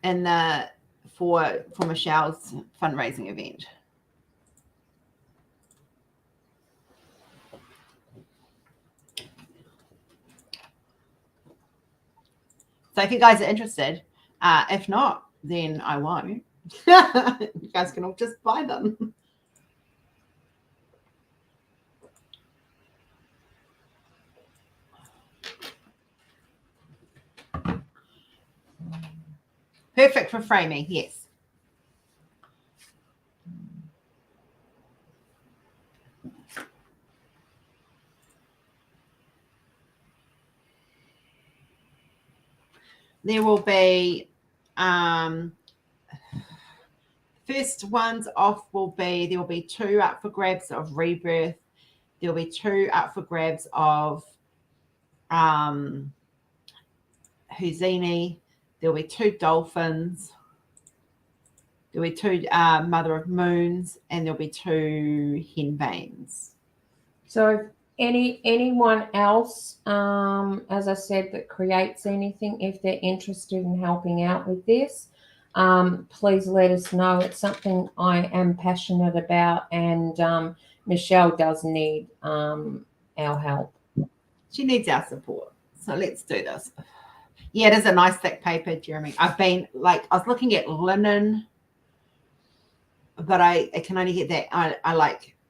in the for Michelle's fundraising event. So if you guys are interested, if not, then I won't. You guys can all just buy them. Perfect for framing, yes. There will be first ones off will be, there will be 2 up for grabs of Rebirth. There'll be 2 up for grabs of Houdini. There'll be 2 Dolphins. There'll be 2 Mother of Moons, and there'll be 2 Henbanes. So anyone else, as I said, that creates anything, if they're interested in helping out with this, please let us know. It's something I am passionate about, and Michelle does need our help. She needs our support. So let's do this. Yeah, it is a nice thick paper, Jeremy. I was looking at linen, but I can only get that.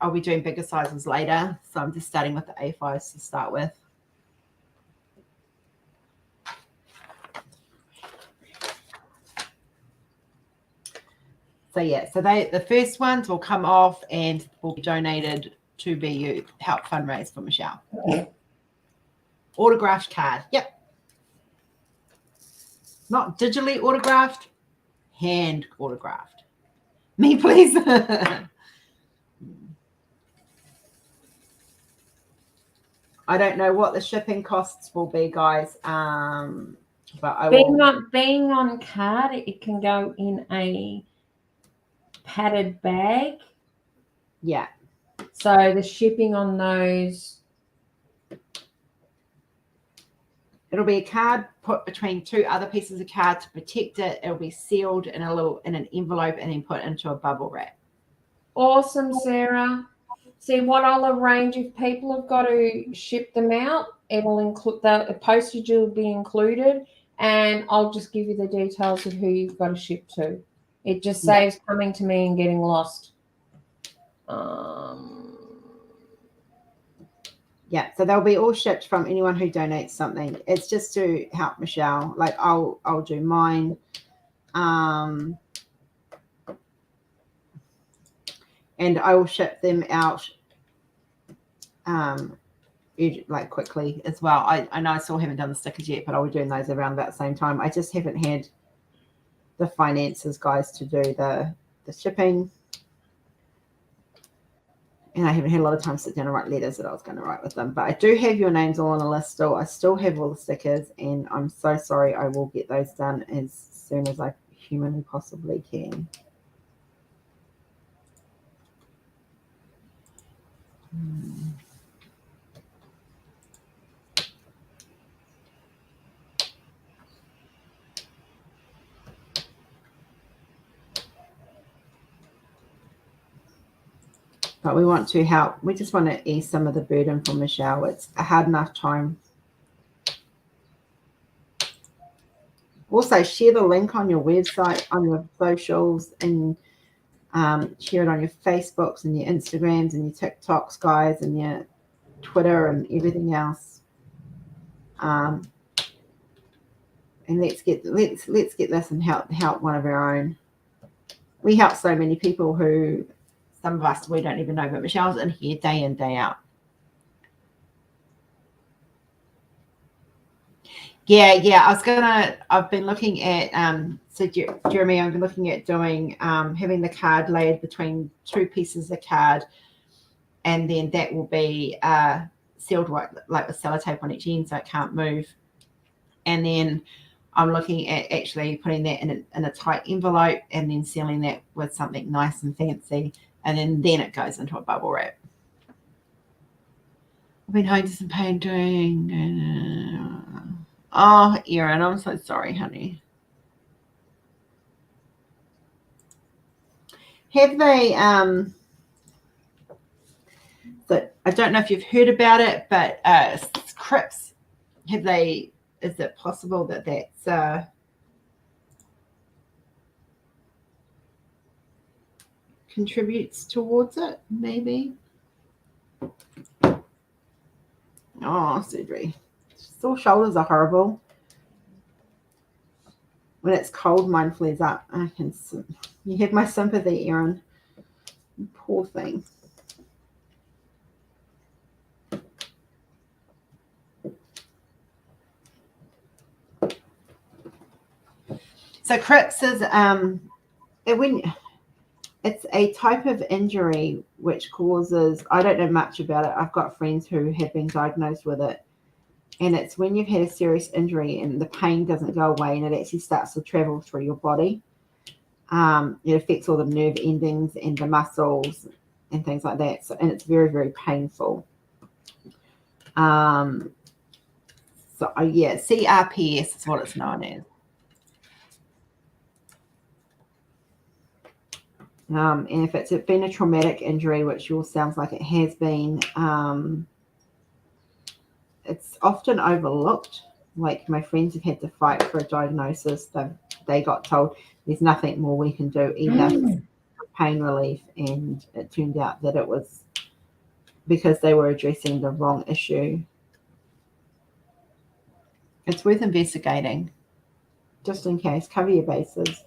I'll be doing bigger sizes later. So I'm just starting with the A5s to start with. So yeah, so the first ones will come off and will be donated to BU, help fundraise for Michelle. Autographed card. Yep. Not digitally autographed, hand autographed. Me, please. I don't know what the shipping costs will be, guys. But being on card, it can go in a padded bag. Yeah. So the shipping on those, it'll be a card put between 2 other pieces of card to protect it. It'll be sealed in an envelope and then put into a bubble wrap. Awesome, Sarah. See, what I'll arrange, if people have got to ship them out, it'll include the postage will be included, and I'll just give you the details of who you've got to ship to. It just saves coming to me and getting lost. Yeah, so they'll be all shipped from anyone who donates something. It's just to help Michelle. Like I'll do mine. And I will ship them out like quickly as well. I know I still haven't done the stickers yet, but I'll be doing those around about the same time. I just haven't had the finances guys to do the shipping. And I haven't had a lot of time to sit down and write letters that I was going to write with them. But I do have your names all on a list still. I still have all the stickers, and I'm so sorry. I will get those done as soon as I humanly possibly can. But we want to help. We just want to ease some of the burden for Michelle. It's a hard enough time. Also, share the link on your website, on your socials, and share it on your Facebooks and your Instagrams and your TikToks, guys, and your Twitter and everything else. And let's get this and help one of our own. We help so many people who some of us we don't even know, but Michelle's in here day in, day out. Yeah. I've been looking at so Jeremy, I've been looking at doing having the card laid between 2 pieces of card, and then that will be sealed like with sellotape on each end so it can't move. And then I'm looking at actually putting that in a tight envelope and then sealing that with something nice and fancy, and then it goes into a bubble wrap. I've been home to some painting. Oh, Erin, I'm so sorry, honey. Have they that I don't know if you've heard about it, but Crips, have they, is it possible that that's contributes towards it, maybe? Oh, Sudri. Sore shoulders are horrible. When it's cold, mine flares up. You have my sympathy, Erin. Poor thing. So Crips is it's a type of injury which causes, I don't know much about it. I've got friends who have been diagnosed with it. And it's when you've had a serious injury and the pain doesn't go away and it actually starts to travel through your body. It affects all the nerve endings and the muscles and things like that. So, and it's very, very painful. Yeah, CRPS is what it's known as. And if it's been a traumatic injury, which yours sounds like it has been, it's often overlooked. Like my friends have had to fight for a diagnosis. They got told there's nothing more we can do, either pain relief, and it turned out that it was because they were addressing the wrong issue. It's worth investigating, just in case. Cover your bases.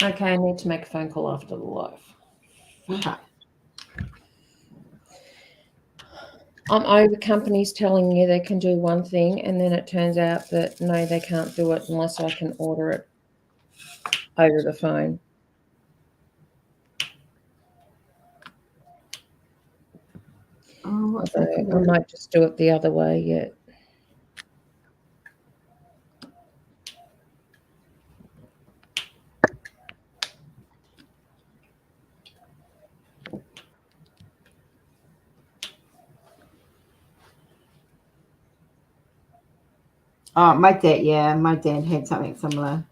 Okay, I need to make a phone call after the live. Okay. I'm over companies telling you they can do one thing, and then it turns out that no, they can't do it unless I can order it over the phone. Oh, so I might just do it the other way yet. Oh, my dad had something similar.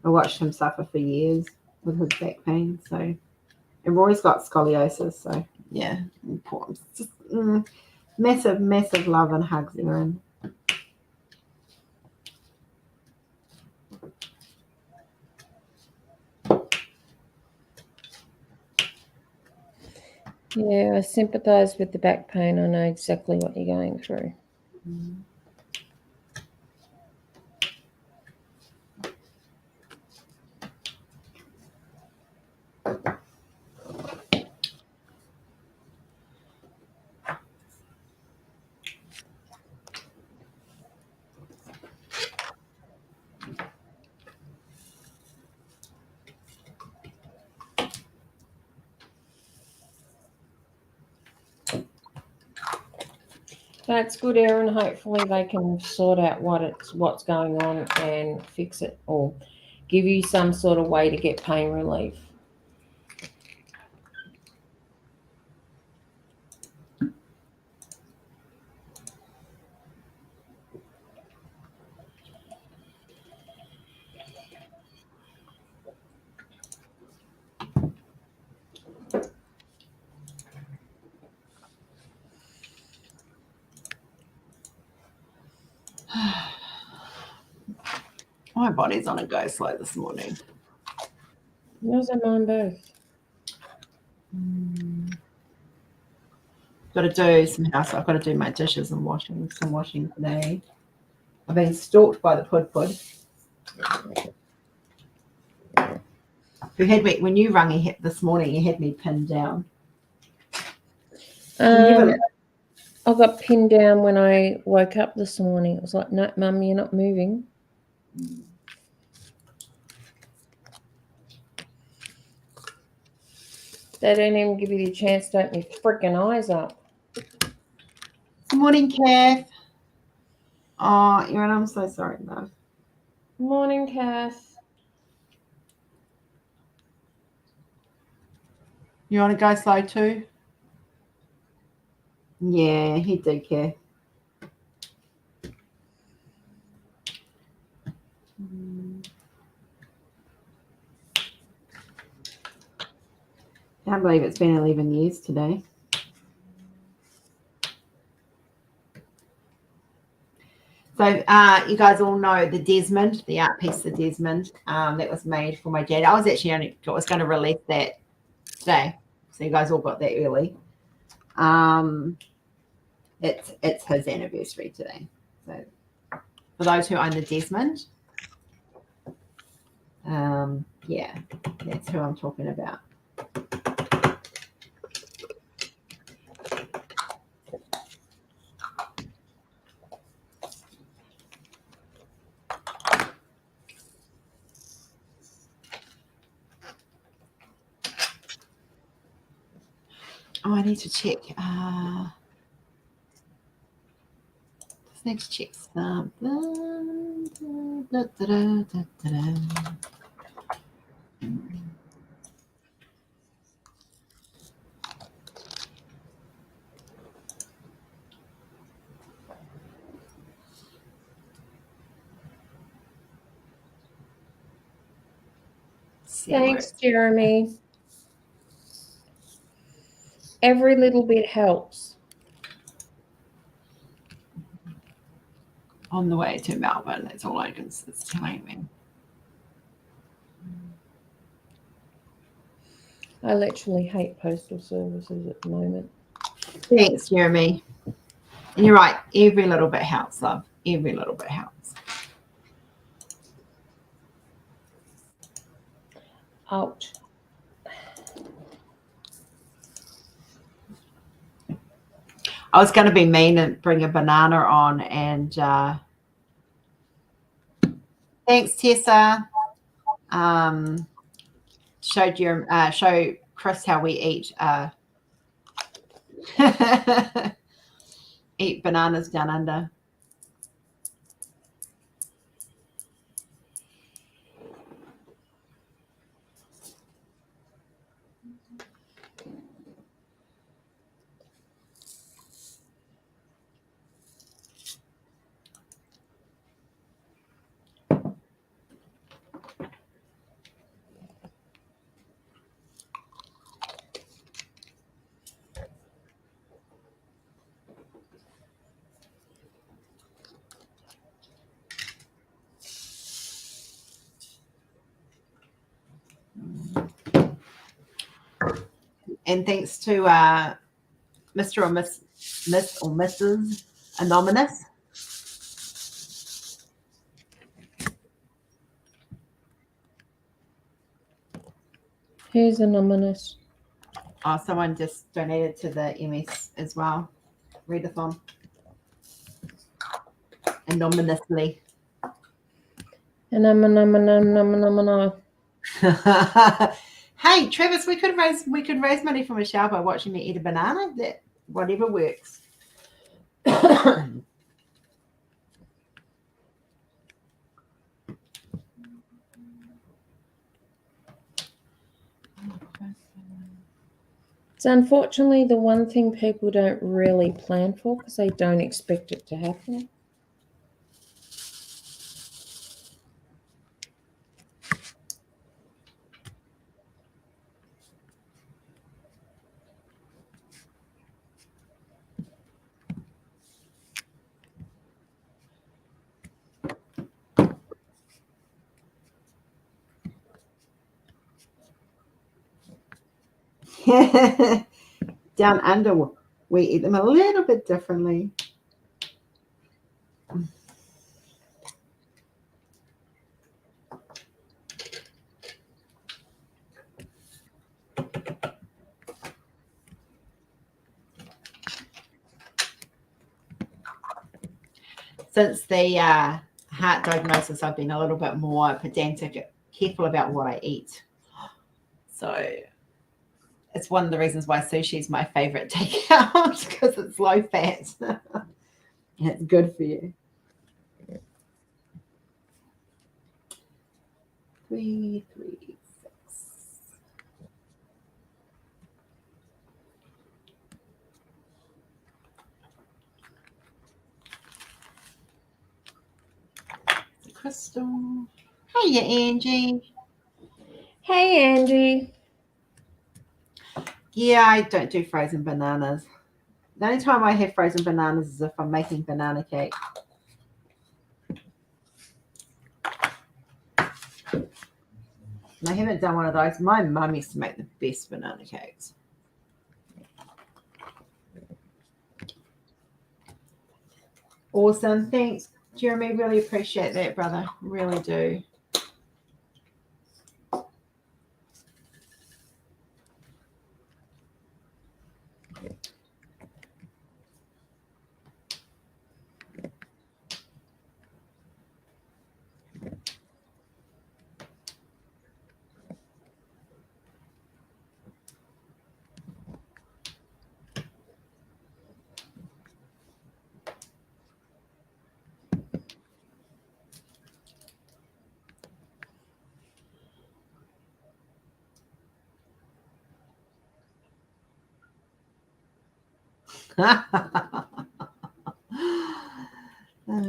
I watched him suffer for years with his back pain. So, and Roy's got scoliosis. So, yeah, important. Just massive, massive love and hugs, Erin. Yeah, I sympathise with the back pain. I know exactly what you're going through. That's good, Erin. Hopefully they can sort out what's going on and fix it, or give you some sort of way to get pain relief. My body's on a go slow this morning. Yours and mine both. Got to do some house. I've got to do my dishes and some washing today. I've been stalked by the pud. Who had me when you rang this morning? You had me pinned down. I got pinned down when I woke up this morning. It was like, no, Mum, you're not moving. They don't even give you the chance to open your freaking eyes up. Good morning, Kath. Oh, Erin, I'm so sorry, love. Morning, Kath. You want to go slow too? Yeah, he did care. Can't believe it's been 11 years today. So you guys all know the Desmond, the art piece, the Desmond, that was made for my dad. I was actually was going to release that today, so you guys all got that early. It's his anniversary today. So for those who own the Desmond, yeah, that's who I'm talking about. Oh, I need to check. Just need to check something. Da, da, da, da, da, da. Thanks, Jeremy. Every little bit helps. On the way to Melbourne, that's all I can telling me. I literally hate postal services at the moment. Thanks, Jeremy. And you're right. Every little bit helps, love. Every little bit helps. Ouch. I was going to be mean and bring a banana on, and thanks, Tessa. Show Chris how we eat eat bananas down under. And thanks to Mr. or Miss or Mrs. Anonymous. Who's anonymous? Oh, someone just donated to the MS as well. Readathon. Anonymously. Hey, Travis, we could raise money for Michelle by watching me eat a banana. That whatever works. It's unfortunately the one thing people don't really plan for because they don't expect it to happen. Down under, we eat them a little bit differently. Since the heart diagnosis, I've been a little bit more pedantic, careful about what I eat. So it's one of the reasons why sushi is my favorite takeout because it's low fat and it's good for you. 3, 3, 6. Crystal. Hey, Angie. Hey, Angie. Yeah, I don't do frozen bananas. The only time I have frozen bananas is if I'm making banana cake. And I haven't done one of those. My mum used to make the best banana cakes. Awesome. Thanks, Jeremy. Really appreciate that, brother. Really do.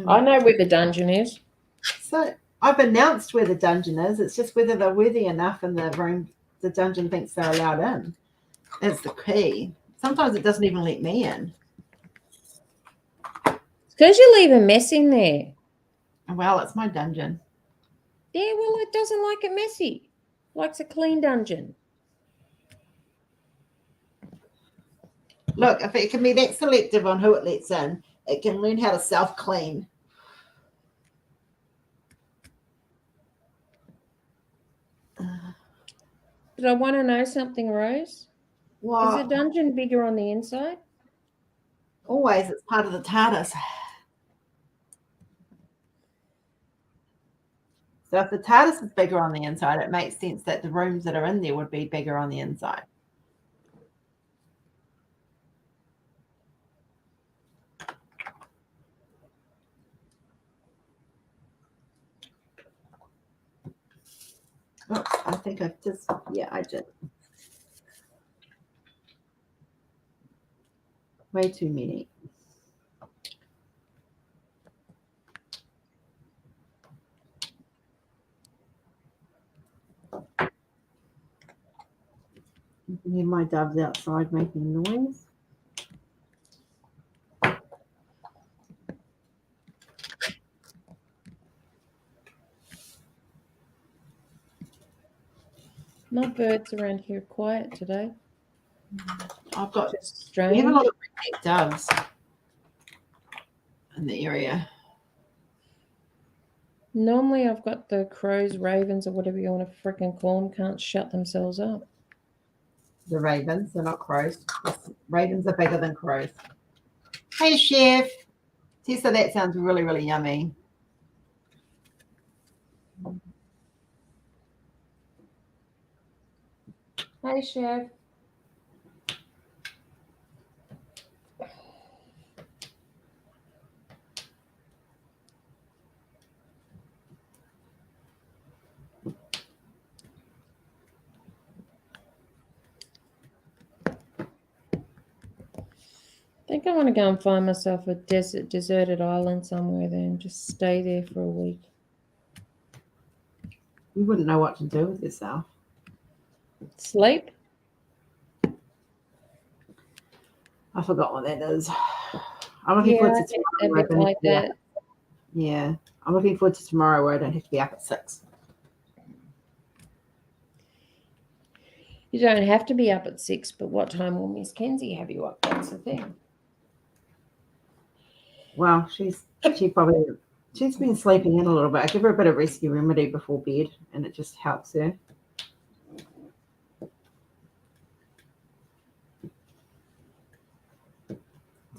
I know where the dungeon is. So I've announced where the dungeon is. It's just whether they're worthy enough in the room the dungeon thinks they're allowed in. That's the key. Sometimes it doesn't even let me in. It's because you leave a mess in there. Well, it's my dungeon. Yeah, well, it doesn't like it messy. It likes a clean dungeon. Look, if it can be that selective on who it lets in, it can learn how to self-clean. But I want to know something, Rose. Well, Is the dungeon bigger on the inside? always it's part of the TARDIS. So if the TARDIS is bigger on the inside, it makes sense that the rooms that are in there would be bigger on the inside. Oh, I think I've just, yeah, I did. Way too many. You can hear my doves outside making noise. My birds around here are quiet today. I've got, Just strange. we have a lot of redneck doves in the area. Normally, I've got the crows, ravens, or whatever you want to freaking call them, can't shut themselves up. The ravens, they're not crows. Ravens are bigger than crows. Hey, Chef. Tessa, that sounds really, really yummy. Hey, Chef. I think I want to go and find myself a deserted island somewhere there and just stay there for a week. You wouldn't know what to do with yourself. Sleep? I forgot what that is. I'm looking forward to tomorrow. A bit like that. Yeah, I'm looking forward to tomorrow where I don't have to be up at 6. You don't have to be up at 6, but what time will Miss Kenzie have you up? That's the thing. Well, she's been sleeping in a little bit. I give her a bit of rescue remedy before bed, and it just helps her.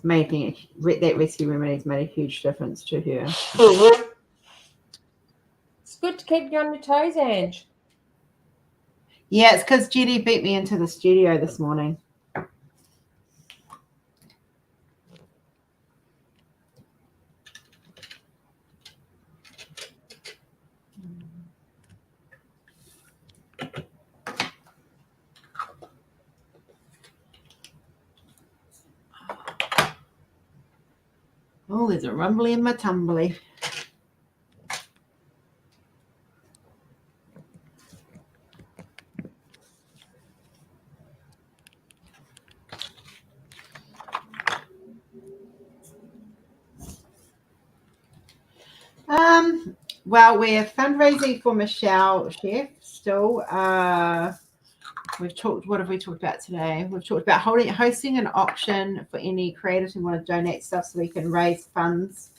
That rescue remedy's made a huge difference to her. It's good to keep you on your toes, Ange. Yeah, it's because Judy beat me into the studio this morning. Oh, there's a rumbly in my tumbly. Well, we're fundraising for Michelle Chef still. We've talked. What have we talked about today? We've talked about hosting an auction for any creators who want to donate stuff, so we can raise funds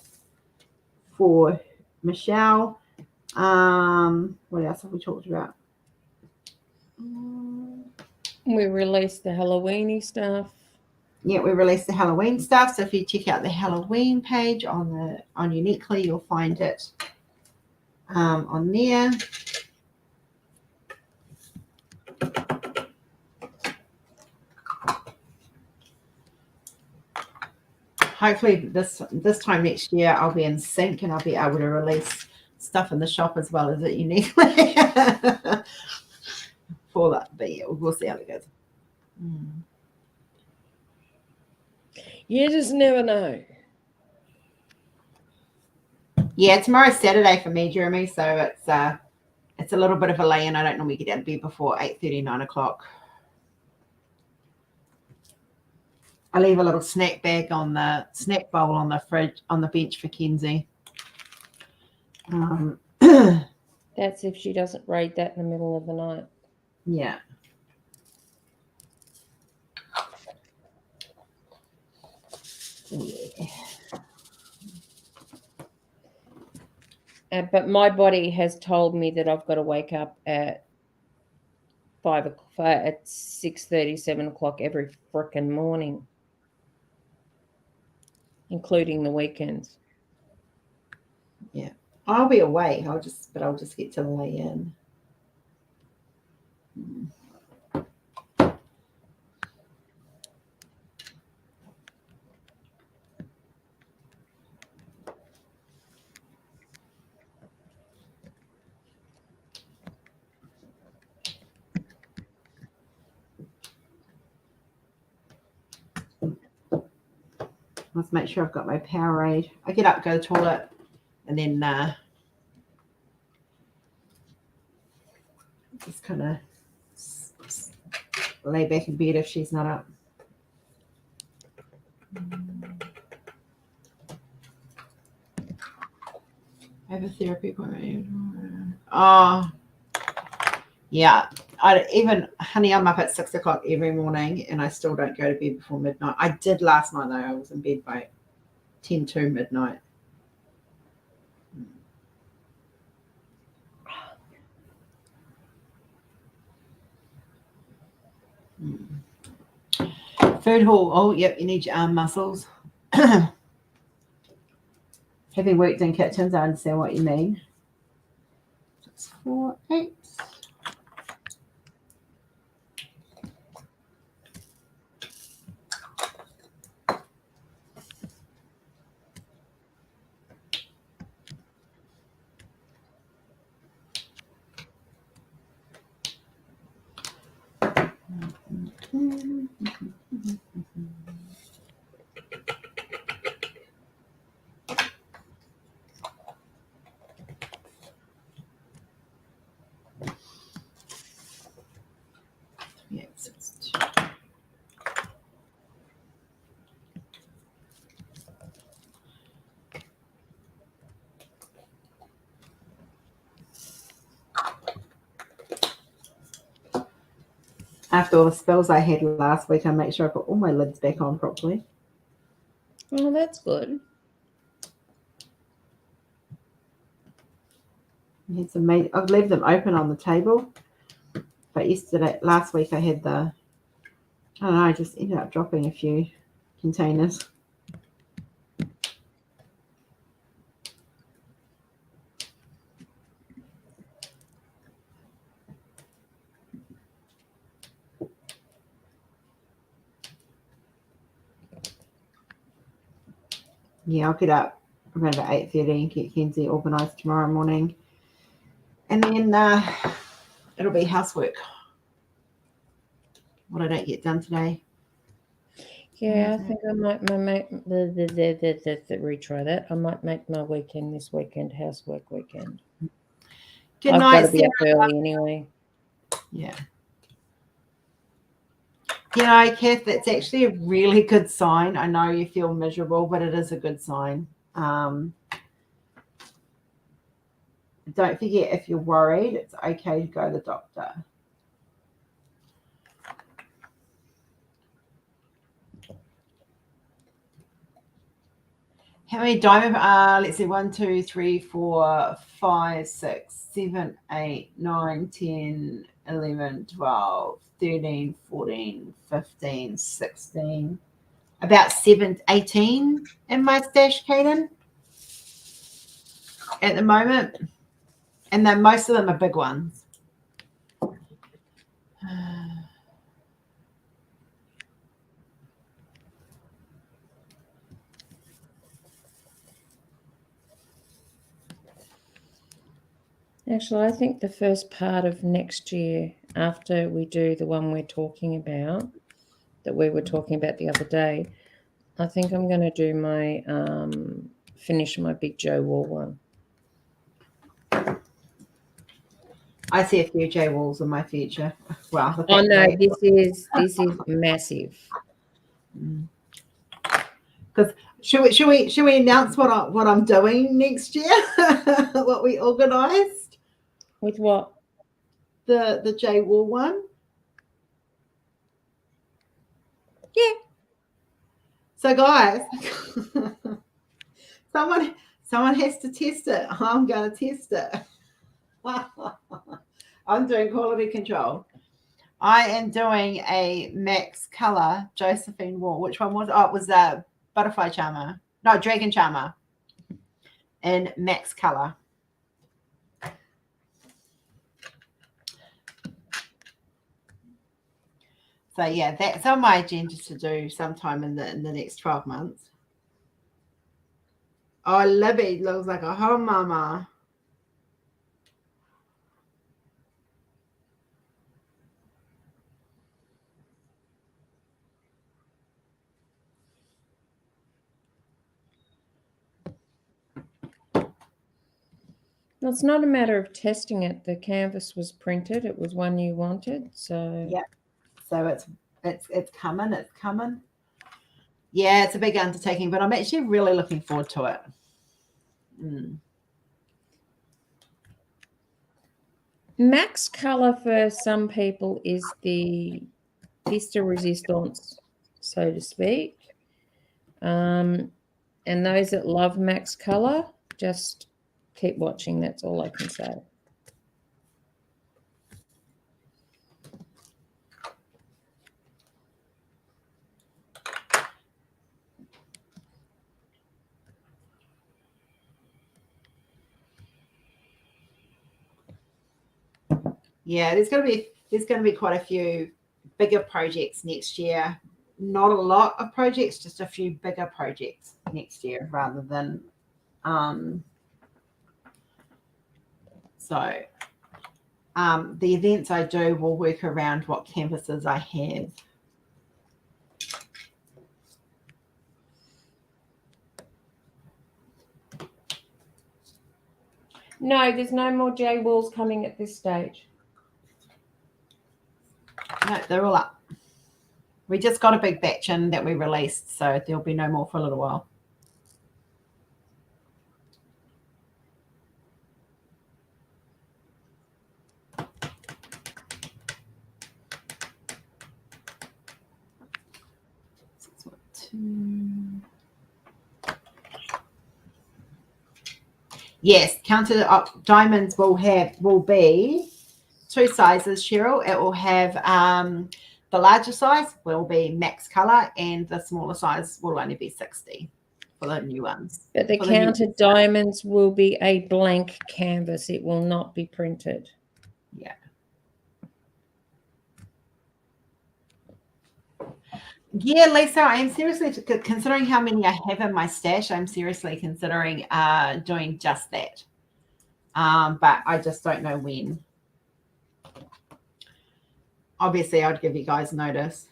for Michelle. What else have we talked about? We released the Halloweeny stuff. Yeah, we released the Halloween stuff. So if you check out the Halloween page on Uniquely, you'll find it on there. Hopefully this time next year I'll be in sync and I'll be able to release stuff in the shop as well as it Uniquely for that. But yeah, we'll see how it goes. You just never know. Yeah, tomorrow's Saturday for me, Jeremy. So it's a little bit of a lay-in. I don't normally get out of bed before 8:30, 9 o'clock. I leave a little snack bag on the snack bowl on the fridge on the bench for Kenzie. That's if she doesn't raid that in the middle of the night. Yeah. But my body has told me that I've got to wake up at 5 o'clock, at 6:30, 7 o'clock every frickin' morning, including the weekends. Yeah, I'll be awake. I'll just get to lay in. Let's make sure I've got my Powerade. I get up, go to the toilet, and then just kind of lay back in bed if she's not up. I have a therapy appointment. Oh, yeah. Honey, I'm up at 6 o'clock every morning, and I still don't go to bed before midnight. I did last night, though. I was in bed by 10 to midnight. Food hall. Oh, yep. You need your arm muscles. Having worked in kitchens, I understand what you mean. 6, 4, 8. After all the spills I had last week, I make sure I put all my lids back on properly. Oh, that's good. I've left them open on the table, but last week I had I don't know, I just ended up dropping a few containers. Yeah, I'll get up around about 8:30 and get Kenzie organised tomorrow morning. And then it'll be housework. What I don't get done today. Yeah, I think I might make retry that. I might make my weekend this weekend, housework weekend. Good I've night, got to be up Sarah. early anyway. Yeah. You know, Kath, that's actually a really good sign. I know you feel miserable, but it is a good sign. Don't forget, if you're worried, it's okay to go to the doctor. How many diamond? Let's see, 1, 2, 3, 4, 5, 6, 7, 8, 9, 10, 11, 12, 13, 14, 15, 16, about 18 in my stash, Kaden, at the moment. And then most of them are big ones. Actually, I think the first part of next year, after we do the one we're talking about, that we were talking about the other day, I think I'm going to do my finish my Big Joe Wall one. I see a few J walls in my future. Well, oh no, this is massive. Because should we announce what I'm doing next year? What we organised? With what? The J wall one. Yeah. So guys, someone has to test it. I'm going to test it. I'm doing quality control. I am doing a Max Color Josephine wall. Which one was? Oh, it was a Butterfly Charmer. No, Dragon Charmer. In Max Color. So yeah, that's on my agenda to do sometime in the next 12 months. Oh, Libby looks like a home mama. Well, it's not a matter of testing it. The canvas was printed. It was one you wanted. So yeah. So it's coming. It's coming. Yeah, it's a big undertaking, but I'm actually really looking forward to it. Max Color for some people is the piece de resistance, so to speak. And those that love Max Color, just keep watching. That's all I can say. Yeah, there's going to be quite a few bigger projects next year. Not a lot of projects, just a few bigger projects next year, rather than so the events I do will work around what canvases I have. No, there's no more J walls coming at this stage. No, they're all up. We just got a big batch in that we released, so there'll be no more for a little while. Yes, counted up diamonds will be 2 sizes, Cheryl. It will have the larger size will be Max Color, and the smaller size will only be 60 for the new ones. But the counted diamonds will be a blank canvas. It will not be printed. Yeah. Yeah, Lisa, I am seriously considering how many I have in my stash. I'm seriously considering doing just that. But I just don't know when. Obviously, I'd give you guys notice.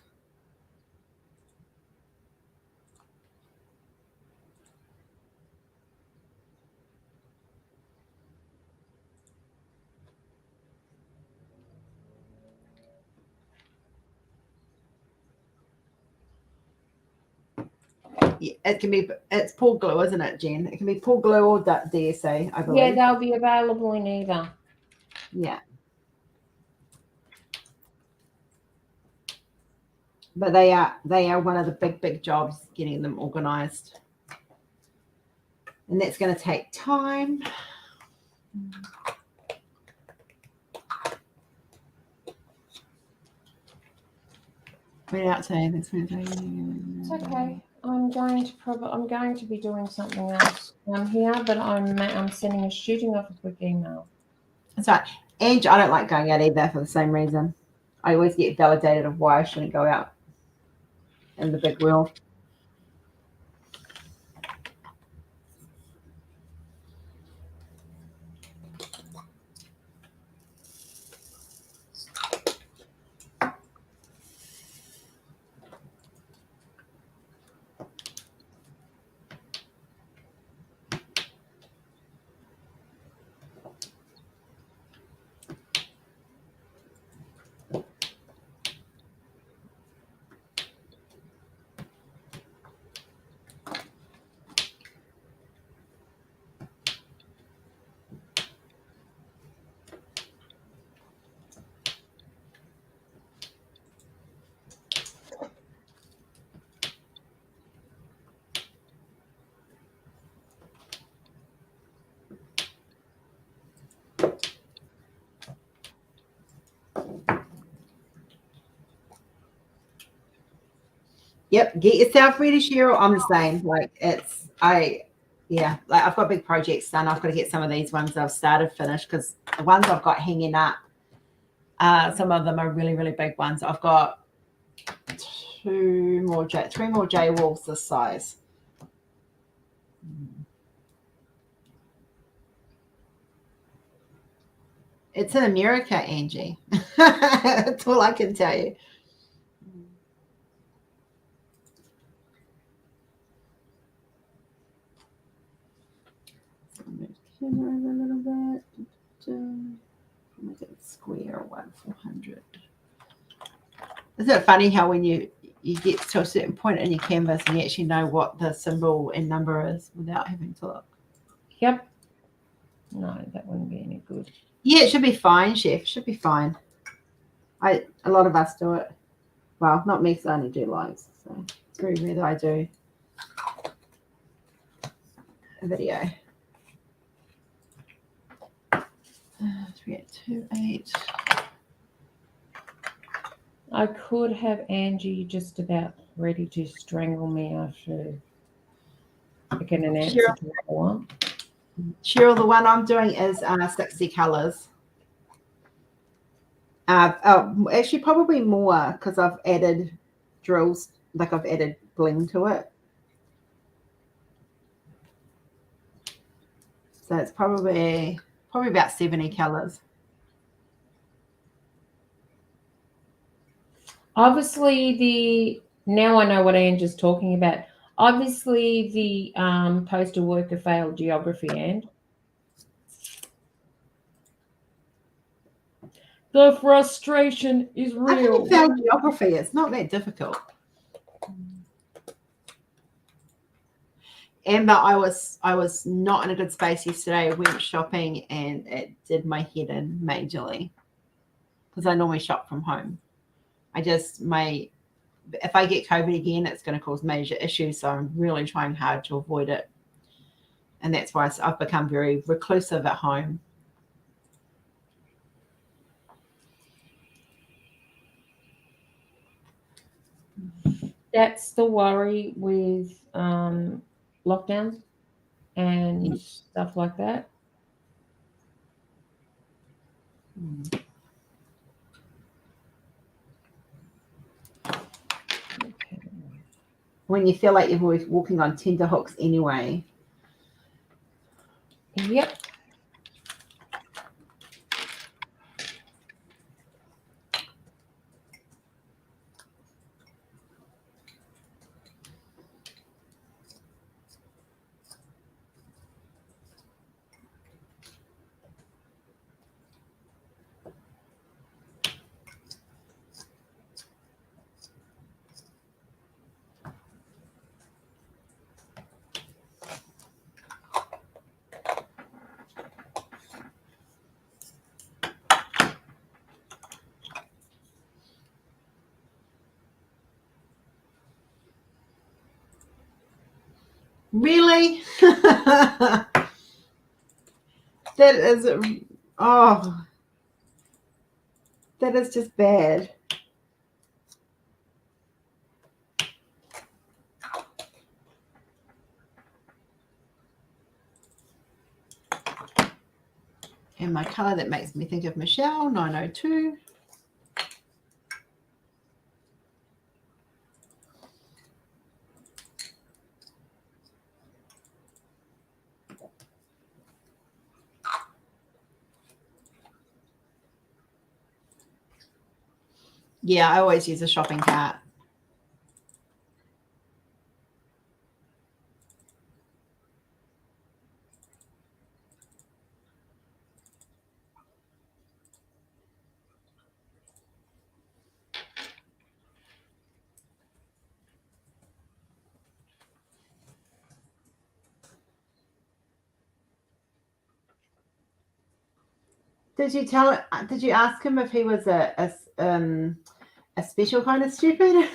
it can be, it's pool glue, isn't it, Jen? It can be pool glue or DSA, I believe. Yeah, they'll be available in either. Yeah. But they are one of the big jobs, getting them organized. And that's going to take time. Went out today. It's okay. I'm going to be doing something else here, but I'm sending a shooting off a quick email. That's right. And I don't like going out either for the same reason. I always get validated of why I shouldn't go out in the big world. Yep, get yourself ready, Cheryl. I'm the same. Like like I've got big projects done. I've got to get some of these ones I've started finished, because the ones I've got hanging up, some of them are really big ones. I've got 3 more J walls this size. It's in America, Angie. That's all I can tell you. Move the camera over a little bit. Make it square 400. Isn't it funny how when you get to a certain point in your canvas and you actually know what the symbol and number is without having to look? Yep. No, that wouldn't be any good. Yeah, it should be fine, Chef. Should be fine. A lot of us do it. Well, not me, because I only do lives, so it's very rare that I do a video. 3828. I could have Angie just about ready to strangle me after I get an answer to what I want. Cheryl, the one I'm doing is 60 colors. Actually, probably more, because I've added drills, like I've added bling to it. So it's probably about 70 colors. Obviously, now I know what Angie's talking about. Obviously, the postal worker failed geography, and the frustration is I think real. it's our geography. It's not that difficult. Amber, I was not in a good space yesterday. I went shopping and it did my head in majorly, because I normally shop from home. If I get COVID again, it's going to cause major issues. So I'm really trying hard to avoid it. And that's why I've become very reclusive at home. That's the worry with lockdowns and stuff like that. Okay. When you feel like you're always walking on tender hooks anyway. Yep. Really? That is, oh, that is just bad. And my color that makes me think of Michelle, 902. Yeah, I always use a shopping cart. Did you ask him if he was a special kind of stupid?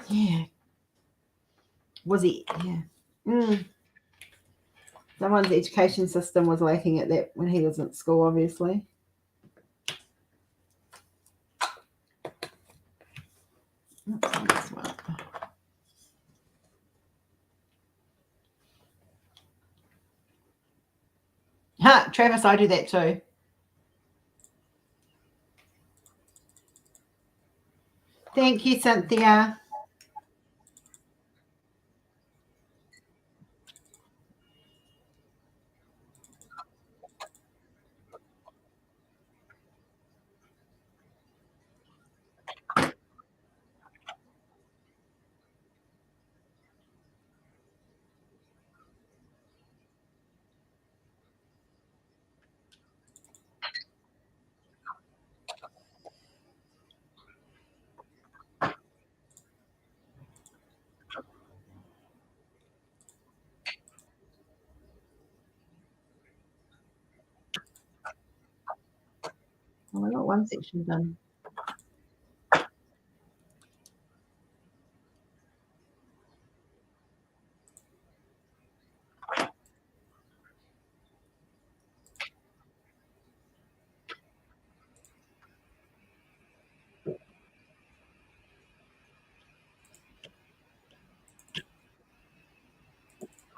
Yeah. Was he? Yeah. Someone's education system was lacking at that when he was at school, obviously. This one. Ha, Travis, I do that too. Thank you, Cynthia. Oh, I got one section done.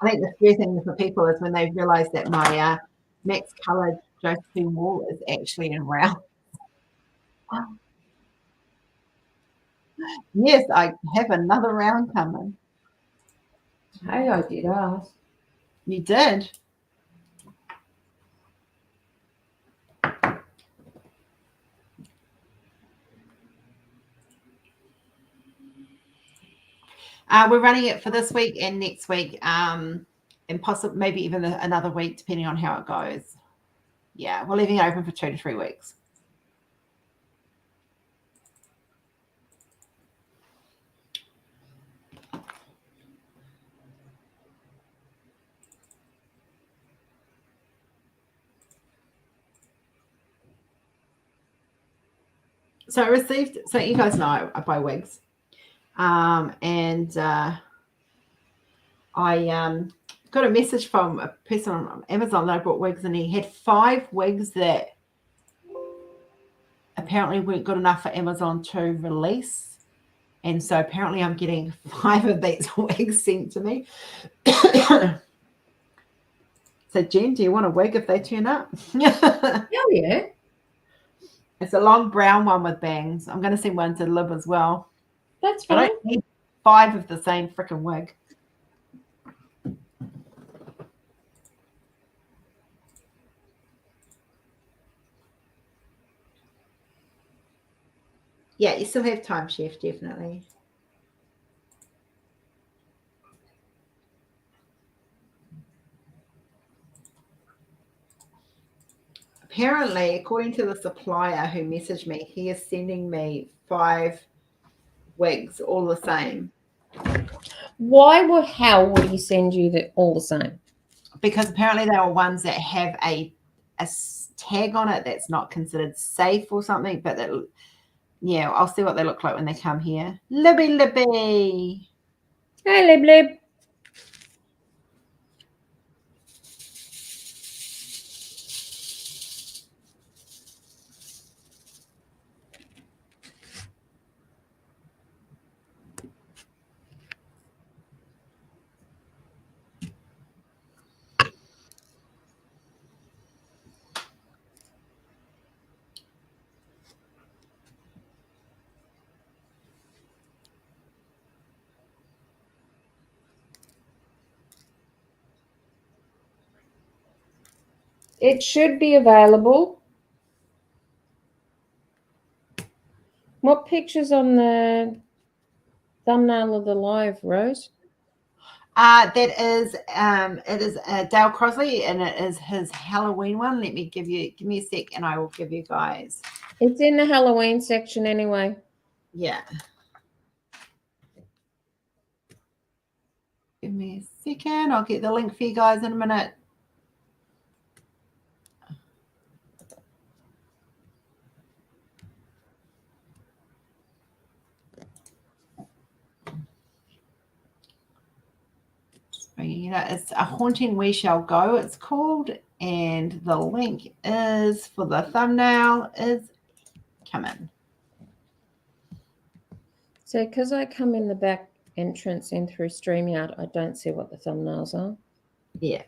I think the scary thing for people is when they realise that my mixed coloured Josephine wall is actually in round. Yes, I have another round coming. Hey, I did ask. You did. We're running it for this week and next week, and possibly maybe even another week, depending on how it goes. Yeah, we're leaving it open for 2 to 3 weeks. So I received, so you guys know I buy wigs, and I got a message from a person on Amazon that I bought wigs, and he had 5 wigs that apparently weren't good enough for Amazon to release. And so apparently I'm getting 5 of these wigs sent to me. So Jen, do you want a wig if they turn up? Hell yeah. It's a long brown one with bangs. I'm going to send one to Lib as well. That's I fine. don't need 5 of the same freaking wig. Yeah, you still have time, Chef, definitely. Apparently, according to the supplier who messaged me, he is sending me 5 wigs, all the same. How would he send you all the same? Because apparently they are ones that have a tag on it that's not considered safe or something, but that, yeah, I'll see what they look like when they come here. Libby. Hey, Lib Lib. It should be available. What picture's on the thumbnail of the live, Rose? That is it is Dale Crosley, and it is his Halloween one. Give me a sec, and I will give you guys. It's in the Halloween section anyway. Yeah. Give me a second. I'll get the link for you guys in a minute. It's A Haunting We Shall Go, it's called, and the link is for the thumbnail is coming. So because I come in the back entrance in through StreamYard, I don't see what the thumbnails are. Yeah.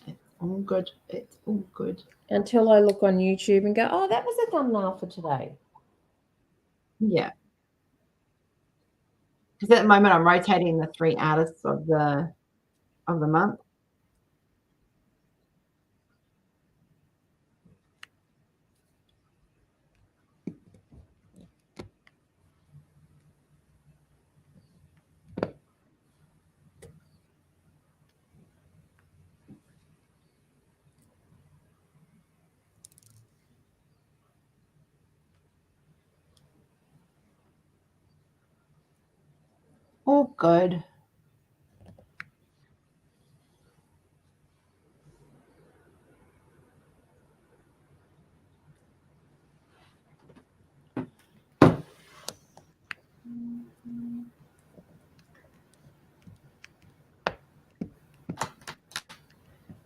It's all good. It's all good. Until I look on YouTube and go, oh, that was a thumbnail for today. Yeah. Because at the moment I'm rotating the 3 artists of the month. All good.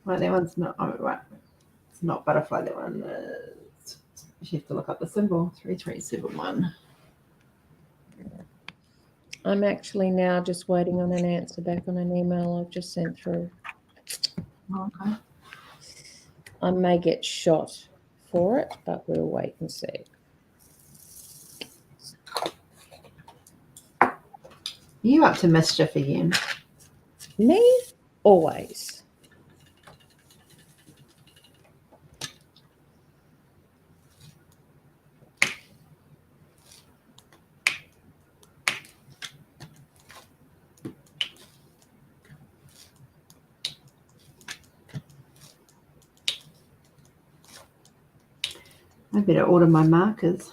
Right, that one's not. Oh, right. It's not butterfly. That one is. You have to look up the symbol. 3371. I'm actually now just waiting on an answer back on an email I've just sent through. Okay. I may get shot for it, but we'll wait and see. Are you up to mischief again? Me? Always. I better order my markers.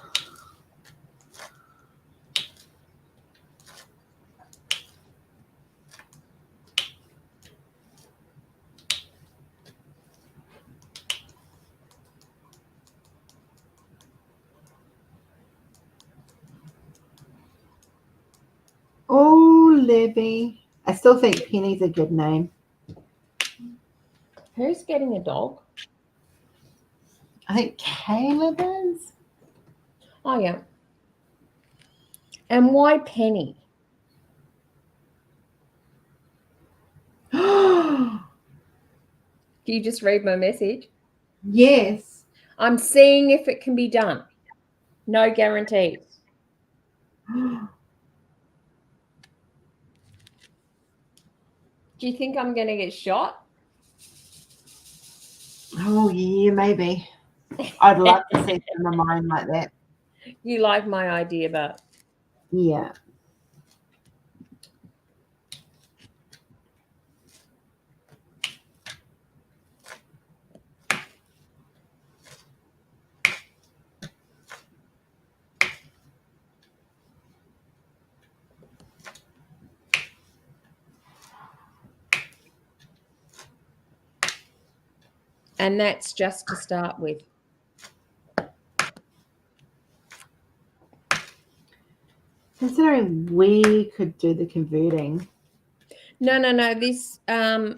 Oh, Libby. I still think Penny's a good name. Who's getting a dog? I think Caleb is. Oh, yeah. And why Penny? Do you just read my message? Yes. I'm seeing if it can be done. No guarantees. Do you think I'm going to get shot? Oh, yeah, maybe. I'd love to see it in my mind like that. You like my idea, but... Yeah. And that's just to start with. Considering we could do the converting. No. This no.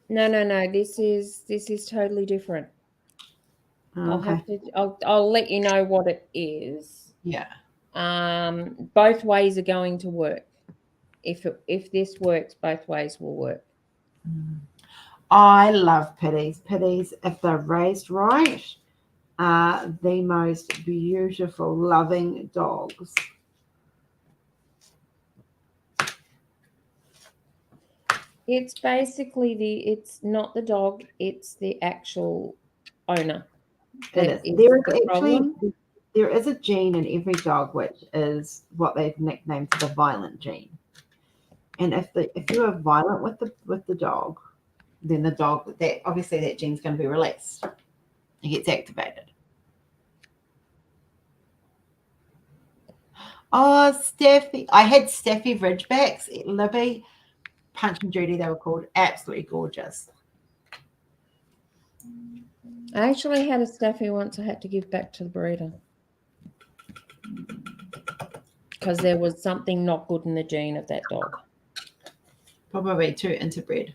This is totally different. Okay. I'll let you know what it is. Yeah. Both ways are going to work. If this works, both ways will work. I love pitties. Pitties, if they're raised right, are the most beautiful, loving dogs. It's basically it's not the dog, it's the actual owner that is the problem. There is a gene in every dog which is what they've nicknamed the violent gene. And if you are violent with the dog, then the dog that obviously that gene's going to be released. It gets activated. Oh, Steffi. I had Steffi Ridgebacks at Libby. Punch and Judy, they were called. Absolutely gorgeous. I actually had a Staffy once I had to give back to the breeder because there was something not good in the gene of that dog. Probably too interbred.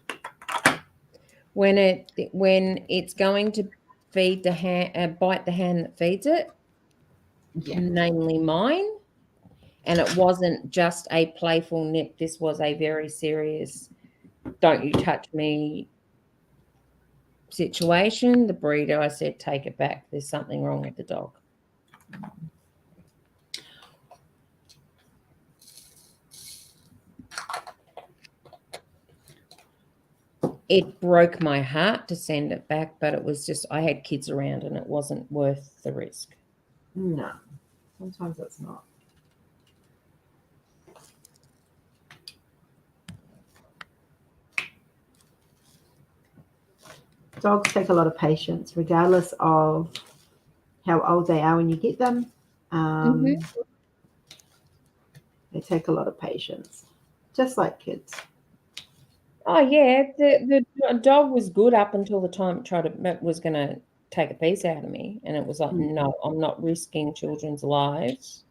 When it's going to feed the hand, bite the hand that feeds it, namely mine, and it wasn't just a playful nip. This was a very serious, don't you touch me situation. The breeder, I said, take it back. There's something wrong with the dog. It broke my heart to send it back, but it was just, I had kids around and it wasn't worth the risk. No, sometimes it's not. Dogs take a lot of patience, regardless of how old they are when you get them. They take a lot of patience, just like kids. Oh yeah, the dog was good up until the time it was going to take a piece out of me, and it was like, no, I'm not risking children's lives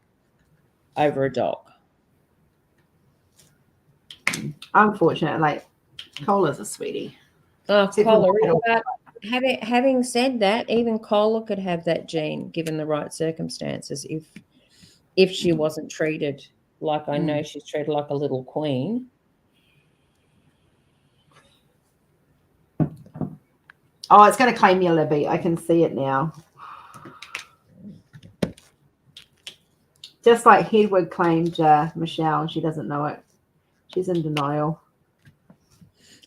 over a dog. Unfortunately, like Cola's a sweetie. Oh, Cola. But having said that, even Cola could have that gene given the right circumstances if she wasn't treated like I know she's treated like a little queen. Oh, it's going to claim you, Libby. I can see it now. Just like Hedwig claimed Michelle, she doesn't know it. She's in denial.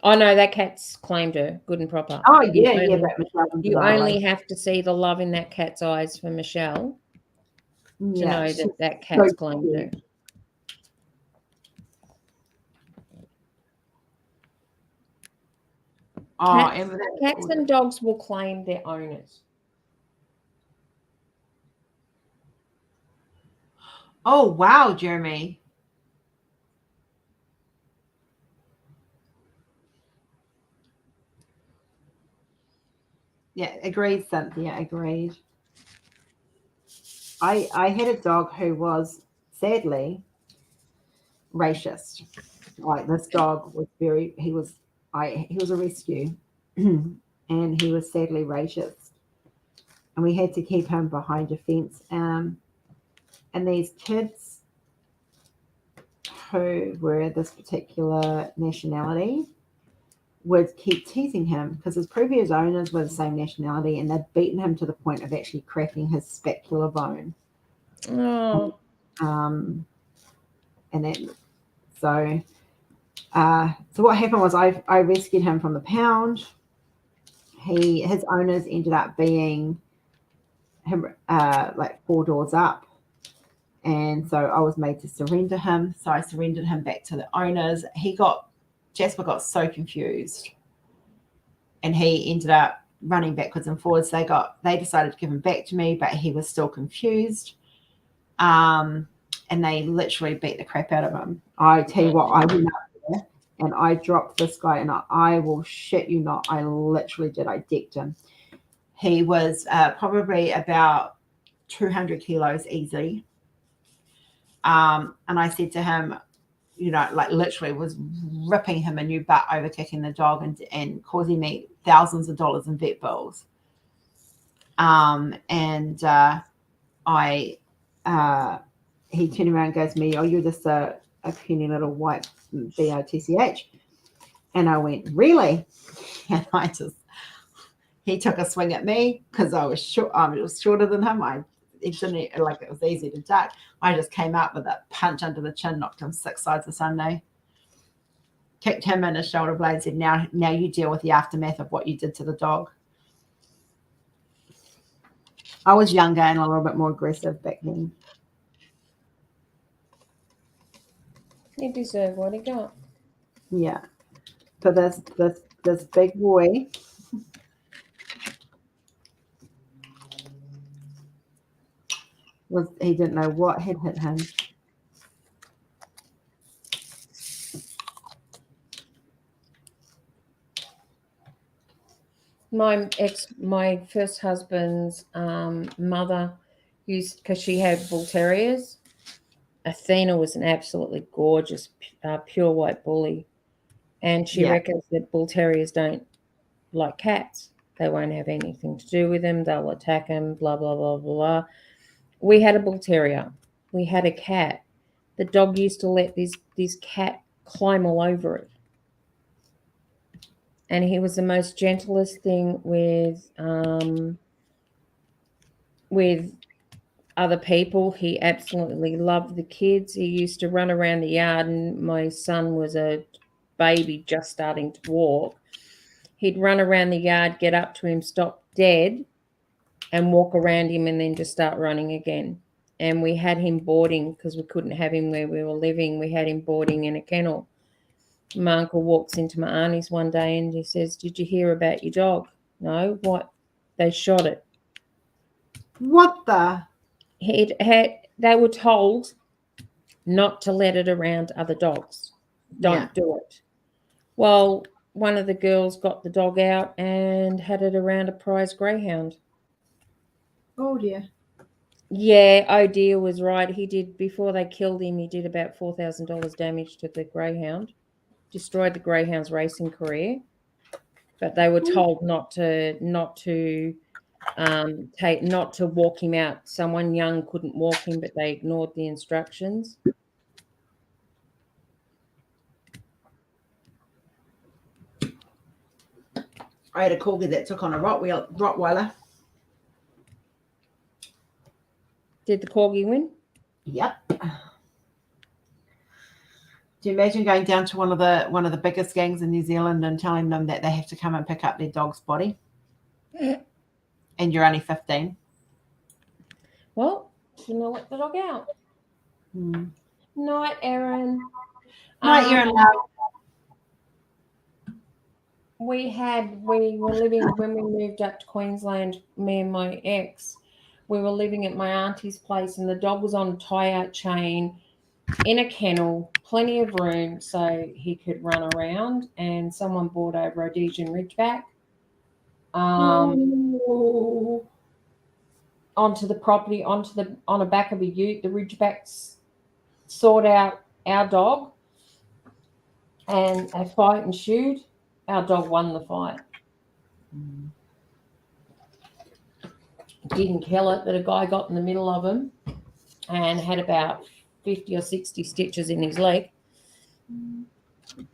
Oh no, that cat's claimed her good and proper. Oh yeah, but Michelle. You only have to see the love in that cat's eyes for Michelle to know that cat's claimed her. Cats and dogs will claim their owners. Oh wow, Jeremy. Yeah, agreed, Cynthia, agreed. I had a dog who was sadly racist. Like this dog was he was a rescue and he was sadly racist. And we had to keep him behind a fence. And these kids who were this particular nationality would keep teasing him because his previous owners were the same nationality and they'd beaten him to the point of actually cracking his scapular bone. Oh. And then so what happened was I rescued him from the pound. His owners ended up being him like 4 doors up. And so I was made to surrender him. So I surrendered him back to the owners. Jasper got so confused and he ended up running backwards and forwards. They decided to give him back to me, but he was still confused. And they literally beat the crap out of him. I tell you what, I went up there and I dropped this guy and I will shit you not. I literally did. I decked him. He was probably about 200 kilos easy. And I said to him, like literally was ripping him a new butt over kicking the dog and causing me thousands of dollars in vet bills. He turned around and goes to me, oh, you're just a puny little white bitch. And I went, really? And he took a swing at me because I was short. I was shorter than him. It was easy to duck. I just came up with a punch under the chin, knocked him 6 sides of Sunday. kicked him in his shoulder blades, and now you deal with the aftermath of what you did to the dog. I was younger and a little bit more aggressive back then. He deserved what he got. Yeah. So this big boy he didn't know what had hit him. My first husband's mother used, because she had bull terriers. Athena was an absolutely gorgeous, pure white bully, and she reckons that bull terriers don't like cats. They won't have anything to do with them. They'll attack them. Blah blah blah blah. We had a bull terrier. We had a cat. The dog used to let this cat climb all over it. And he was the most gentlest thing with other people. He absolutely loved the kids. He used to run around the yard, and my son was a baby just starting to walk. He'd run around the yard, get up to him, stop dead, and walk around him, and then just start running again. And we had him boarding, because we couldn't have him where we were living. We had him boarding in a kennel. My uncle walks into my auntie's one day and he says, "Did you hear about your dog?" "No, what?" "They shot it." What the? They were told not to let it around other dogs. Don't do it. Well, one of the girls got the dog out and had it around a prize greyhound. Oh dear. Yeah, oh dear was right. He did, before they killed him, he did about $4,000 damage to the greyhound. Destroyed the greyhound's racing career. But they were told not to walk him out. Someone young couldn't walk him, but they ignored the instructions. I had a corgi that took on a Rottweiler. Did the corgi win? Yep. Do you imagine going down to one of the biggest gangs in New Zealand and telling them that they have to come and pick up their dog's body? And you're only 15. Well, you know, let the dog out. Night, Erin. Night, Erin. We were living, when we moved up to Queensland, me and my ex, we were living at my auntie's place, and the dog was on a tie-out chain in a kennel, plenty of room so he could run around, and someone brought a Rhodesian Ridgeback onto the property, on the back of a ute. The Ridgebacks sought out our dog, and they fight ensued. Our dog won the fight. Didn't kill it, but a guy got in the middle of him and had about 50 or 60 stitches in his leg,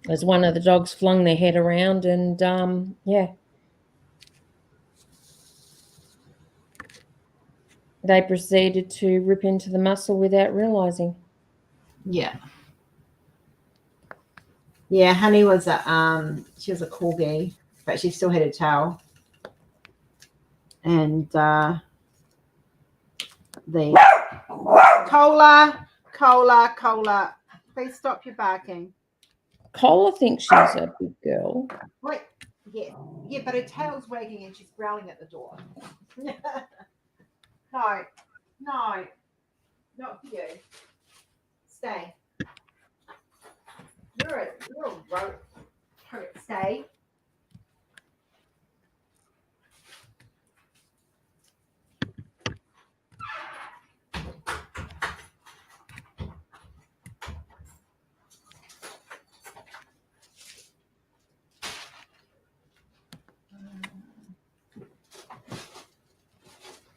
as one of the dogs flung their head around, and they proceeded to rip into the muscle without realizing. Yeah, Honey was she was a corgi, but she still had a tail, and the Cola, please stop your barking. Cola thinks she's a big girl. Wait, yeah, but her tail's wagging and she's growling at the door. No, not for you. Stay. You're a rope. Stay.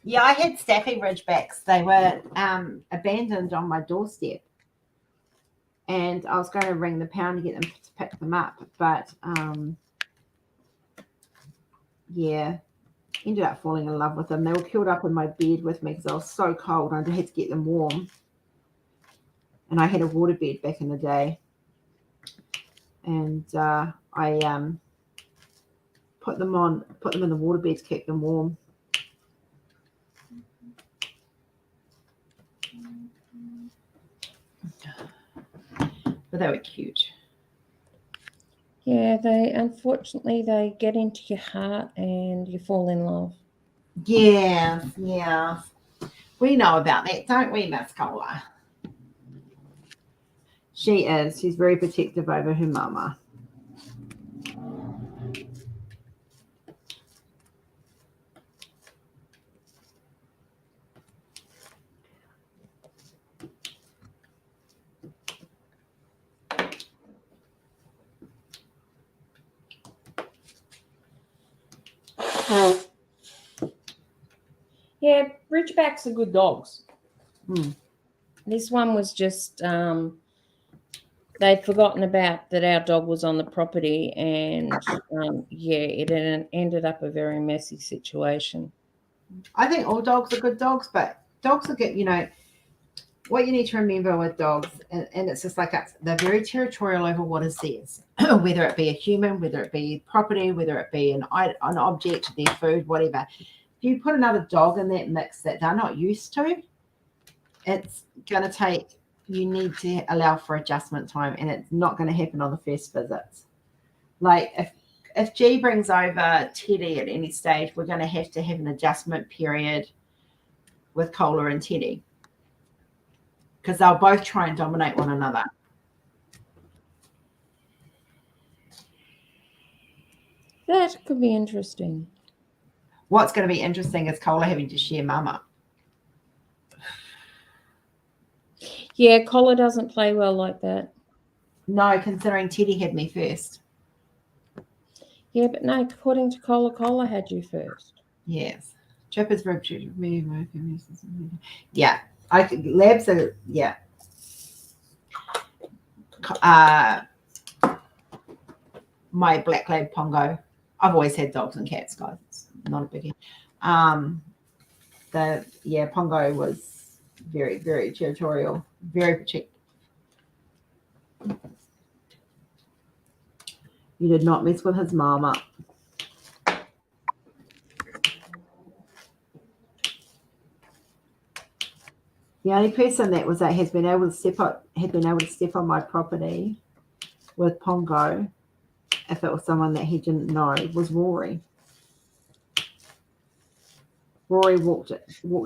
Yeah, I had Staffy Ridgebacks. They were abandoned on my doorstep. And I was going to ring the pound to get them to pick them up. But, ended up falling in love with them. They were curled up in my bed with me because I was so cold and I had to get them warm. And I had a water bed back in the day. and I put them in the waterbed to keep them warm. But they were cute. Yeah, unfortunately they get into your heart and you fall in love. Yeah. We know about that, don't we, Miss Cola? She is. She's very protective over her mama. Yeah, Ridgebacks are good dogs. Mm. This one was just they'd forgotten about that our dog was on the property, and it ended up a very messy situation. I think all dogs are good dogs, but dogs are good. What you need to remember with dogs, and it's just like us, they're very territorial over what is theirs, whether it be a human, whether it be property, whether it be an object, their food, whatever. If you put another dog in that mix that they're not used to, it's going to take, you need to allow for adjustment time, and it's not going to happen on the first visits. Like if G brings over Teddy at any stage, we're going to have an adjustment period with Cola and Teddy, because they'll both try and dominate one another. That could be interesting. What's going to be interesting is Cola having to share mama. Yeah, Collar doesn't play well like that. No, considering Teddy had me first. Yeah, but no, according to Collar had you first. Yes. Trippers for yeah. Labs are, yeah. My black lab Pongo. I've always had dogs and cats, guys. It's not a biggie. Pongo was very, very territorial, very protective. You did not mess with his mama. The only person that has been able to step on my property with Pongo, if it was someone that he didn't know, was Rory. Rory walked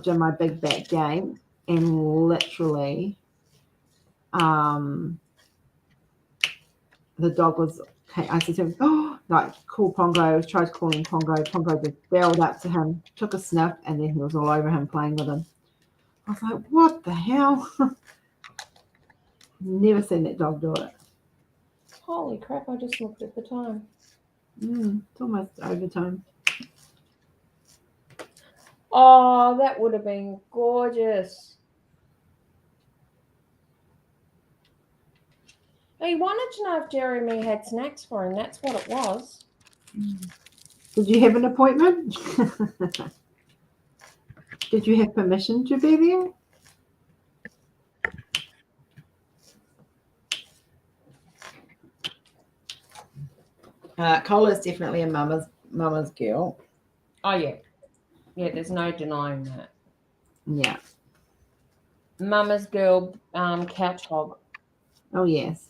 in my big back gate and literally, the dog was. I said to him, "Oh, like call Pongo." I tried calling Pongo. Pongo just barreled up to him, took a sniff, and then he was all over him playing with him. I was like, "What the hell?" Never seen that dog do it. Holy crap! I just looked at the time. It's almost overtime. Oh, that would have been gorgeous. He wanted to know if Jeremy had snacks for him. That's what it was. Did you have an appointment? Did you have permission to be there? Cola is definitely a mama's girl. Oh yeah, there's no denying that. Yeah. Mama's girl, couch hog. Oh yes.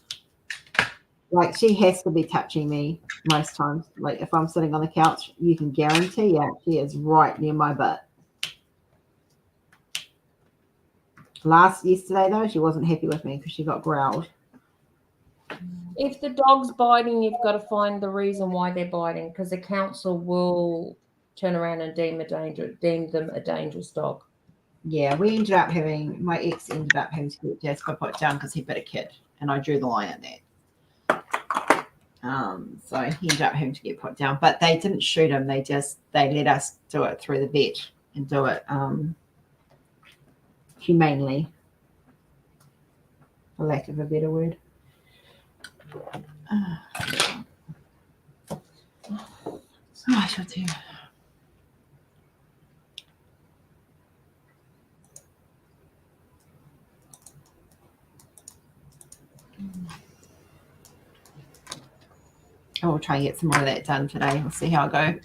Like she has to be touching me most times. Like if I'm sitting on the couch, you can guarantee, she is right near my butt. Yesterday though, she wasn't happy with me because she got growled. If the dog's biting, you've got to find the reason why they're biting, because the council will turn around and deem them a dangerous dog. Yeah, my ex ended up having to get Jasper put down because he bit a kid, and I drew the line at that. So he ended up having to get put down, but they didn't shoot him. They let us do it through the vet and do it humanely, for lack of a better word. I shall do. I will try and get some more of that done today. We'll see how I go.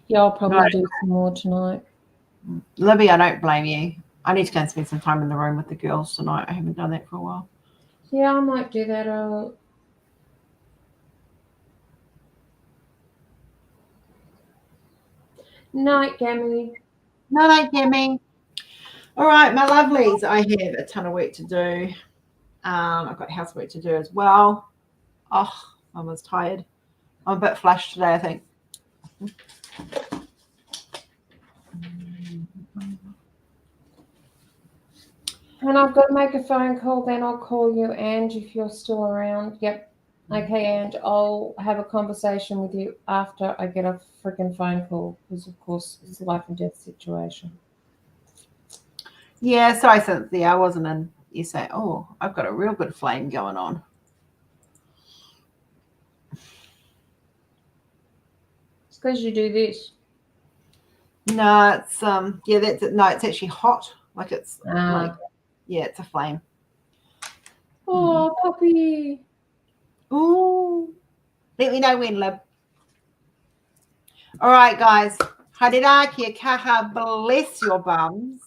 Yeah, I'll probably do some more tonight. Libby, I don't blame you. I need to go and spend some time in the room with the girls tonight. I haven't done that for a while. Yeah, I might do that. Night, Gammy. Night, Gammy. All right, my lovelies. I have a ton of work to do. I've got housework to do as well. Oh, I was tired. I'm a bit flushed today, I think. And I've got to make a phone call, then I'll call you, Ange, if you're still around. Yep. Okay, Ange, I'll have a conversation with you after I get a freaking phone call because, of course, it's a life and death situation. Yeah, sorry, Cynthia. I wasn't in. You say, oh, I've got a real good flame going on. It's because you do this. No, it's yeah, that's it. No, it's actually hot. Like it's like, yeah, it's a flame. Oh, puppy. Ooh. Let me know when, Lib. All right, guys. Haere kia kaha, bless your bums.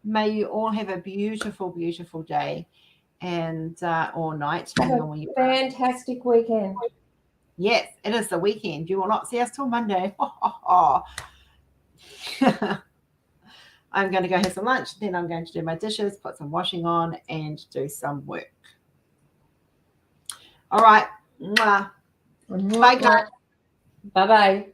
May you all have a beautiful, beautiful day and or night, depending on where you are. Fantastic weekend. Yes, it is the weekend. You will not see us till Monday. I'm going to go have some lunch. Then I'm going to do my dishes, put some washing on, and do some work. All right. Mwah. Bye, guys. Bye-bye.